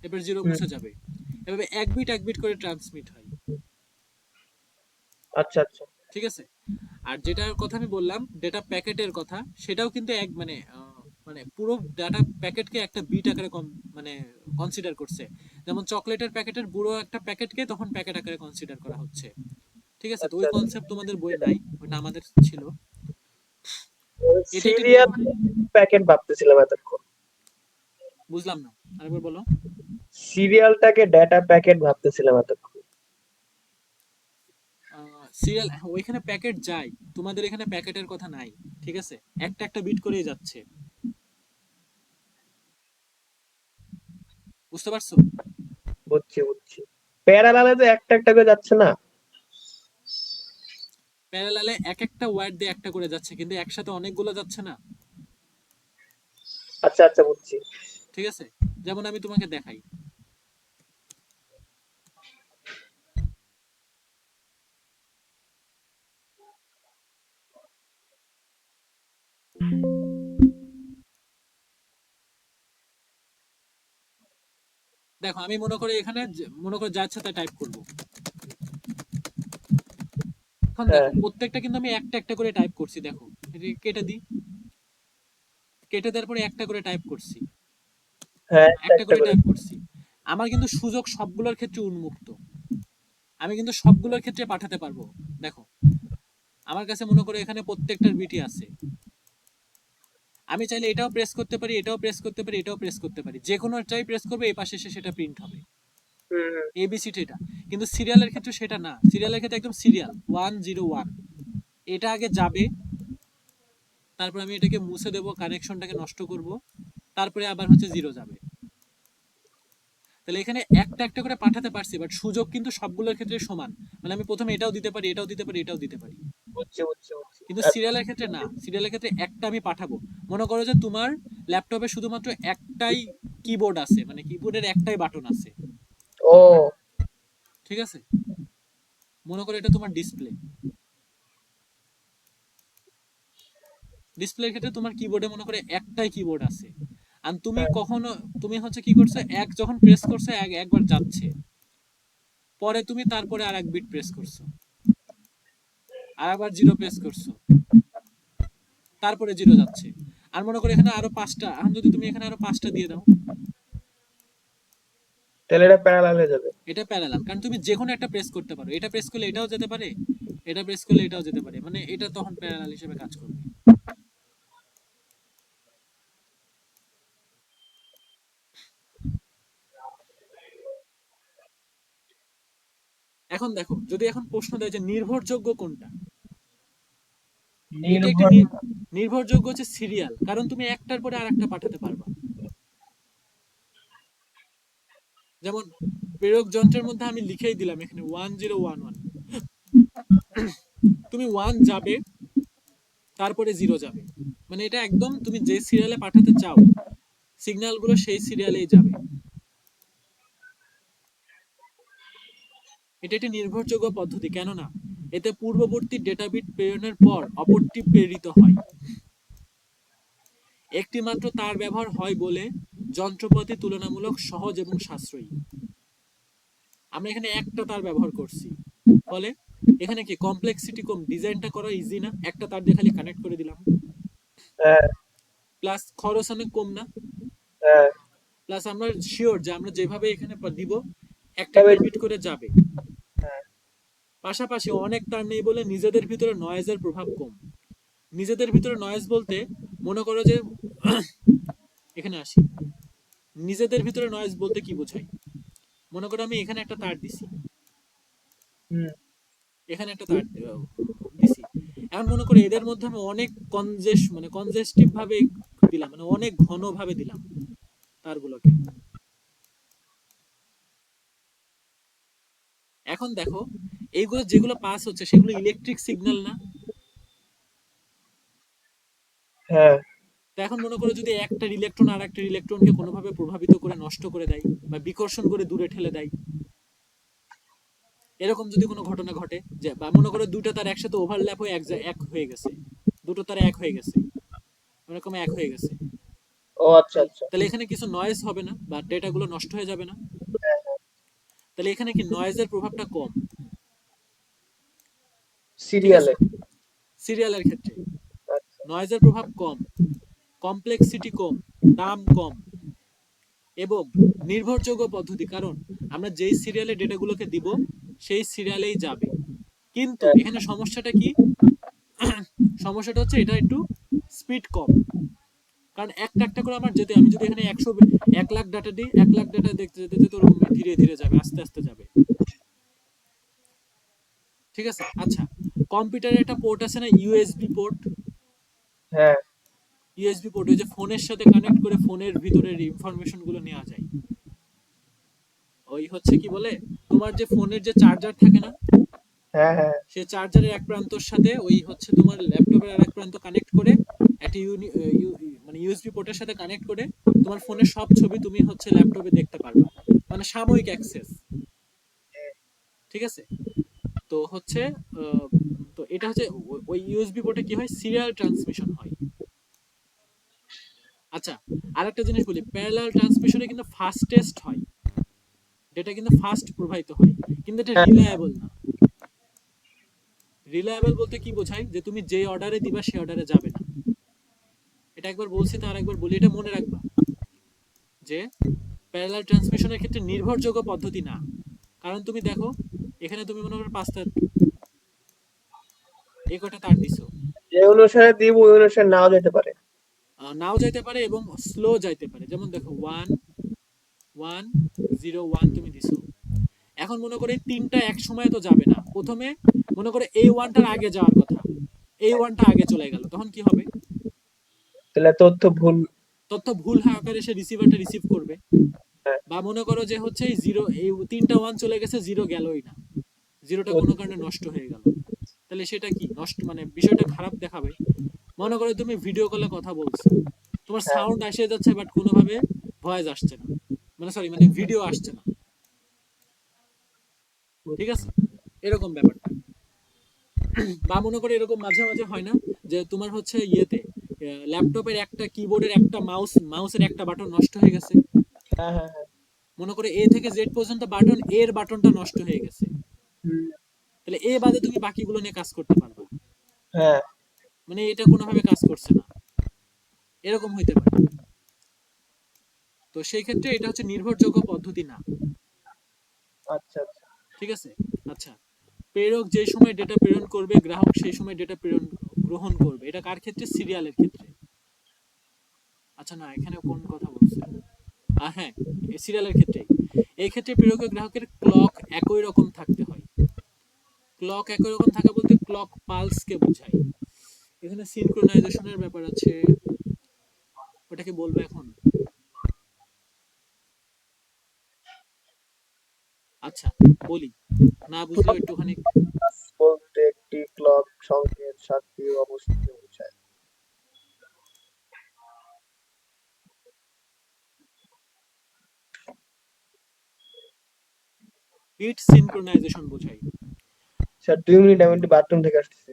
Speaker 1: এবার 0
Speaker 2: হুম।
Speaker 1: মুছে যাবে। এভাবে এক বিট করে ট্রান্সমিট হয়।
Speaker 2: আচ্ছা আচ্ছা।
Speaker 1: ঠিক আছে? আর যেটার কথা আমি বললাম ডেটা প্যাকেটের কথা, সেটাও কিন্তু এক মানে মানে পুরো ডাটা প্যাকেটকে একটা বিট আকারে মানে কনসিডার করছে। যেমন চকলেটের প্যাকেটের বুড়ো একটা প্যাকেটকে তখন প্যাকেট আকারে কনসিডার করা হচ্ছে। ঠিক আছে? তো
Speaker 2: আচ্ছা
Speaker 1: ওই
Speaker 2: আচ্ছা।
Speaker 1: কনসেপ্ট তোমাদের বইয়ে নাই, ওটা আমাদের ছিল। এটা একটি
Speaker 2: সিরিয়াল প্যাকেট ভাবতেছিলাম এতক্ষণ।
Speaker 1: বুঝলাম না, আরেকবার বলো।
Speaker 2: সিরিয়ালটাকে ডেটা প্যাকেট ভাবতেছিলাম এতক্ষণ।
Speaker 1: সিরিয়াল ওইখানে প্যাকেট যায়, তোমাদের এখানে প্যাকেটের কথা নাই। ঠিক আছে? একটা একটা বিট করেই যাচ্ছে। বুঝতে পারছো?
Speaker 2: বুঝছি বুঝছি। প্যারালালে তো একটা একটা করে যাচ্ছে না?
Speaker 1: প্যারালালে এক একটা ওয়্যার্ড দিয়ে একটা করে যাচ্ছে, কিন্তু একসাথে অনেকগুলো যাচ্ছে না।
Speaker 2: আচ্ছা আচ্ছা, বুঝছি।
Speaker 1: ঠিক আছে? যেমন আমি তোমাকে দেখাই। দেখো আমি মনে করি এখানে মনে করে যাচ্ছে তাই টাইপ করব। এখন
Speaker 2: হ্যাঁ
Speaker 1: দেখো প্রত্যেকটা কিন্তু আমি একটা একটা করে টাইপ করছি, দেখো এটা কেটে দিই, কেটে দেওয়ার পরে একটা করে টাইপ করছি,
Speaker 2: হ্যাঁ, একটা
Speaker 1: একটা
Speaker 2: একটা
Speaker 1: করে
Speaker 2: করে।
Speaker 1: টাইপ করছি। আমার কিন্তু সুযোগ সবগুলোর ক্ষেত্রে উন্মুক্ত, আমি কিন্তু সবগুলোর ক্ষেত্রে পাঠাতে পারবো। দেখো আমার কাছে মনে করো এখানে প্রত্যেকটার বিটি আছে, আমি চাইলে এটাও প্রেস করতে পারি, এটাও প্রেস করতে পারি, এটাও প্রেস করতে পারি, যে কোনো একটাই প্রেস করবে এই পাশে এসে সেটা প্রিন্ট হবে।
Speaker 2: হুম হুম।
Speaker 1: এবিসিটি এটা। কিন্তু সিরিয়ালের ক্ষেত্রে সেটা না, সিরিয়ালের ক্ষেত্রে একদম সিরিয়াল 101, এটা আগে যাবে, তারপর আমি এটাকে মুছে দেবো, কানেকশনটাকে নষ্ট করব, তারপরে আবার হচ্ছে 0 যাবে। তাহলে এখানে একটা একটা করে পাঠাতে পারছি, বাট সুযোগ কিন্তু সবগুলোর ক্ষেত্রে সমান। মানে আমি প্রথমে এটাও দিতে পারি, এটাও দিতে পারি, এটাও দিতে পারি।
Speaker 2: বুঝছি বুঝছি বুঝছি।
Speaker 1: কিন্তু
Speaker 2: আর
Speaker 1: সিরিয়ালের ক্ষেত্রে না, সিরিয়ালের ক্ষেত্রে একটা আমি পাঠাবো। মনে করো যে তোমার ল্যাপটপে শুধুমাত্র একটাই কিবোর্ড আছে, মানে কিবোর্ডের একটাই বাটন আছে।
Speaker 2: ও,
Speaker 1: ঠিক আছে? মনে করো এটা তোমার ডিসপ্লে, ডিসপ্লের ক্ষেত্রে তোমার কিবোর্ডে মনে করে একটাই কিবোর্ড আছে। আর তুমি
Speaker 2: হ্যাঁ,
Speaker 1: কখনো তুমি হচ্ছে কি করছো, এক যখন প্রেস করছো একবার যাচ্ছে, পরে তুমি তারপরে আর এক বিট প্রেস করছো, আর আবার 0 প্রেস করছো, তারপরে 0 যাচ্ছে। আর মনে করো এখানে আরো 5টা, এখন যদি তুমি এখানে আরো 5টা দিয়ে দাও,
Speaker 2: তাহলে এটা প্যারালাল হয়ে যাবে।
Speaker 1: এটা প্যারালাল, কারণ তুমি যে কোনো একটা প্রেস করতে পারো, এটা প্রেস করলে এটাও যেতে পারে, এটা প্রেস করলে এটাও যেতে পারে, মানে এটা তখন প্যারালাল হিসেবে কাজ করবে। এখন দেখো যদি এখন প্রশ্ন দেয় যে নির্ভরযোগ্য কোনটা, এটা একটি
Speaker 2: নির্ভর।
Speaker 1: নির্ভরযোগ্য হচ্ছে সিরিয়াল, কারণ তুমি একটার পরে আরেকটা পাঠাতে পারবা। যেমন প্রেরক যন্ত্রের মধ্যে আমি লিখেই দিলাম এখানে 1011, তুমি 1 যাবে, তারপরে 0 যাবে, মানে এটা একদম তুমি যে সিরিয়ালে পাঠাতে চাও সিগন্যালগুলো সেই সিরিয়ালেই যাবে। এটা একটি নির্ভরযোগ্য পদ্ধতি, কেননা এতে পূর্ববর্তী ডেটা বিট প্রেরণের পর অপরটি প্রেরিত হয়। একটি মাত্র তার ব্যবহার হয় বলে যন্ত্রপাতি তুলনামূলক সহজ এবং সাশ্রয়ী। আমরা এখানে একটা তার ব্যবহার করছি, ফলে এখানে কি কমপ্লেক্সিটি কম, ডিজাইনটা করা ইজি না, একটা তার দিয়ে খালি কানেক্ট করে দিলাম।
Speaker 2: হ্যাঁ
Speaker 1: প্লাস খরচ অনেক কম না,
Speaker 2: হ্যাঁ
Speaker 1: প্লাস আমরা শিওর যে আমরা যেভাবে এখানে দিব একটা
Speaker 2: তবে
Speaker 1: একটা বিট করে যাবে। পাশাপাশি অনেক তার নেই বলে নিজেদের ভিতরে নয়েজের প্রভাব কম। নিজেদের ভিতরে নয়েজ বলতে মনে করো যে এখানে আসি, নিজেদের ভিতরে নয়েজ বলতে কি বোঝাই, মনে করো আমি এখানে একটা তার দিছি,
Speaker 2: হুম
Speaker 1: এখানে একটা তার দিছি, এখন মনে করি এদের মধ্যে আমি অনেক কনজেস্টিভ ভাবে দিলাম, মানে অনেক ঘন ভাবে দিলাম তারগুলোকে। এখন দেখো এইগুলো যেগুলো পাস হচ্ছে সেগুলো ইলেকট্রিক সিগন্যাল না?
Speaker 2: হ্যাঁ
Speaker 1: তো এখন মনে করো যদি একটা ইলেকট্রন আর একটা ইলেকট্রনকে কোনোভাবে প্রভাবিত করে নষ্ট করে দেয় বা বিকর্ষণ করে দূরে ঠেলে দেয়, এরকম যদি কোনো ঘটনা ঘটে, যে বা মনে করো দুইটা তার একসাথে ওভারল্যাপ হয়ে এক হয়ে গেছে, দুটো তার এক হয়ে গেছে, এরকম এক হয়ে গেছে,
Speaker 2: ও আচ্ছা
Speaker 1: তাহলে
Speaker 2: আচ্ছা
Speaker 1: তাহলে এখানে কিছু নয়েজ হবে না বা ডেটাগুলো নষ্ট হয়ে যাবে না? তাহলে এখানে কি নয়েজের প্রভাবটা কম, ঠিক আছে?
Speaker 2: সিরিয়ালে
Speaker 1: সিরিয়ালের ক্ষেত্রে
Speaker 2: আচ্ছা
Speaker 1: নয়েজের প্রভাব কম, কমপ্লেক্সিটি কম, দাম কম এবং নির্ভরযোগ্য পদ্ধতি, কারণ আমরা যেই সিরিয়ালে ডেটাগুলোকে দিব সেই সিরিয়ালেই যাবে। কিন্তু
Speaker 2: হ্যাঁ
Speaker 1: এখানে সমস্যাটা কি? সমস্যাটা হচ্ছে এটা একটু স্পিড কম, কারণ একটা একটা করে আমার যেতে, আমি যদি এখানে 1,00,000 ডাটা দিই, 1,00,000 ডাটা দেখতে যেতে যেতে ওরকম ধীরে ধীরে যাবে, আস্তে আস্তে যাবে, ঠিক আছে? আচ্ছা, কম্পিউটারে একটা পোর্ট আছে না, ইউএসবি পোর্ট?
Speaker 2: হ্যাঁ
Speaker 1: ইউএসবি পোর্ট ওই যে ফোনের সাথে কানেক্ট করে ফোনের ভিতরের ইনফরমেশন গুলো নেওয়া যায়। ওই হচ্ছে কি বলে, তোমার যে ফোনের যে চার্জার থাকে না,
Speaker 2: হ্যাঁ হ্যাঁ
Speaker 1: সে চার্জারের এক প্রান্তর সাথে ওই হচ্ছে তোমার ল্যাপটপের আরেক প্রান্ত কানেক্ট করে একটা মানে ইউএসবি পোর্টের সাথে কানেক্ট করে তোমার ফোনের সব ছবি তুমি হচ্ছে ল্যাপটপে দেখতে পারবা, মানে সাময়িক অ্যাক্সেস, ঠিক আছে? তো হচ্ছে আহ, তো এটা হচ্ছে ওই ইউএসবি পোর্টে কি হয়, সিরিয়াল ট্রান্সমিশন হয়। আচ্ছা, আরেকটা জিনিস বলি, প্যারালাল ট্রান্সমিশনে কিন্তু ফাস্টেস্ট হয়, ডেটা কিন্তু ফাস্ট প্রবাহিত হয়, কিন্তু এটা
Speaker 2: হ্যাঁ
Speaker 1: রিলায়েবল না। রিলায়েবল বলতে কি বোঝায়, যে তুমি যে অর্ডারে দিবা সেই অর্ডারে যাবে না। এটা একবার বলছি তো আরেকবার বলি, এটা মনে রাখবা যে প্যারালাল ট্রান্সমিশনের ক্ষেত্রে নির্ভরযোগ্য পদ্ধতি না। কারণ তুমি দেখো এখানে তুমি মনে করো 5টা এই কটা তার দিছো,
Speaker 2: যে অনুসারে দিব ওই অনুসারে নাও যেতে পারে
Speaker 1: নাও যাইতে পারে এবং স্লো যাইতে পারে। যেমন দেখো 1 1 0 1 তুমি দিছো, এখন মনে করো এই তিনটা এক সময় তো যাবে না, প্রথমে মনে করো এই ওয়ানটার আগে যাওয়ার কথা, এই ওয়ানটা আগে চলে গেল, তখন কি হবে?
Speaker 2: তাহলে তথ্য ভুল
Speaker 1: তথ্য ভুল আকারে সে রিসিভারটা রিসিভ করবে।
Speaker 2: হ্যাঁ
Speaker 1: বা মনে করো যে হচ্ছে এই জিরো, এই তিনটা ওয়ান চলে গেছে, জিরো গেলই না, জিরোটা কোনো কারণে নষ্ট হয়ে গেল, তাহলে সেটা কি নষ্ট, মানে বিষয়টা খারাপ দেখাবে। মনে করো তুমি ভিডিও কলে কথা বলছো, তোমার
Speaker 2: হ্যাঁ
Speaker 1: সাউন্ড আসে যাচ্ছে বাট কোনোভাবে ভয়েস আসছে না, মানে সরি মানে ভিডিও আসছে না, ঠিক আছে? এরকম ব্যাপারটা। বা মনে করো এরকম মাঝে মাঝে হয় না যে তোমার হচ্ছে ইয়েতে ল্যাপটপের একটা কিবোর্ডের একটা মাউসের একটা বাটন নষ্ট হয়ে গেছে,
Speaker 2: হ্যাঁ হ্যাঁ হ্যাঁ
Speaker 1: মনে করো এ থেকে জেড পর্যন্ত বাটন, এর বাটনটা নষ্ট হয়ে গেছে,
Speaker 2: হুম,
Speaker 1: তাহলে এ বাদে তুমি বাকিগুলো নিয়ে কাজ করতে পারবা,
Speaker 2: হ্যাঁ
Speaker 1: মানে এটা কোনোভাবে কাজ করছে না, এরকম হইতে পারে। তো সেই ক্ষেত্রে এটা হচ্ছে নির্ভরযোগ্য পদ্ধতি না,
Speaker 2: আচ্ছা আচ্ছা
Speaker 1: ঠিক আছে? আচ্ছা, প্রেরক যে সময় ডেটা প্রেরণ করবে, গ্রাহক সেই সময় ডেটা প্রেরণ গ্রহণ করবে, এটা কার ক্ষেত্রে? সিরিয়ালের ক্ষেত্রে। আচ্ছা না, এখানে কোন কথা বলছে? হ্যাঁ, সিরিয়ালের ক্ষেত্রে। এই ক্ষেত্রে প্রেরক ও গ্রাহকের ক্লক একই রকম থাকতে হয়। ক্লক একই রকম থাকা বলতে ক্লক পালসকে বোঝায়। এখানে সিনক্রোনাইজেশনের ব্যাপার আছে, ওটাকে বলবো এখন। আচ্ছা বলি, না বুঝলেও একটুখানি।
Speaker 2: বলতে একটি ক্লক সংকেত সাক্ষী ও অবস্থিতি বোঝায়।
Speaker 1: বিট সিনক্রোনাইজেশন বোঝাই।
Speaker 2: স্যার 2 মিনিট, আমি একটু বাথরুম থেকে আসতেছি।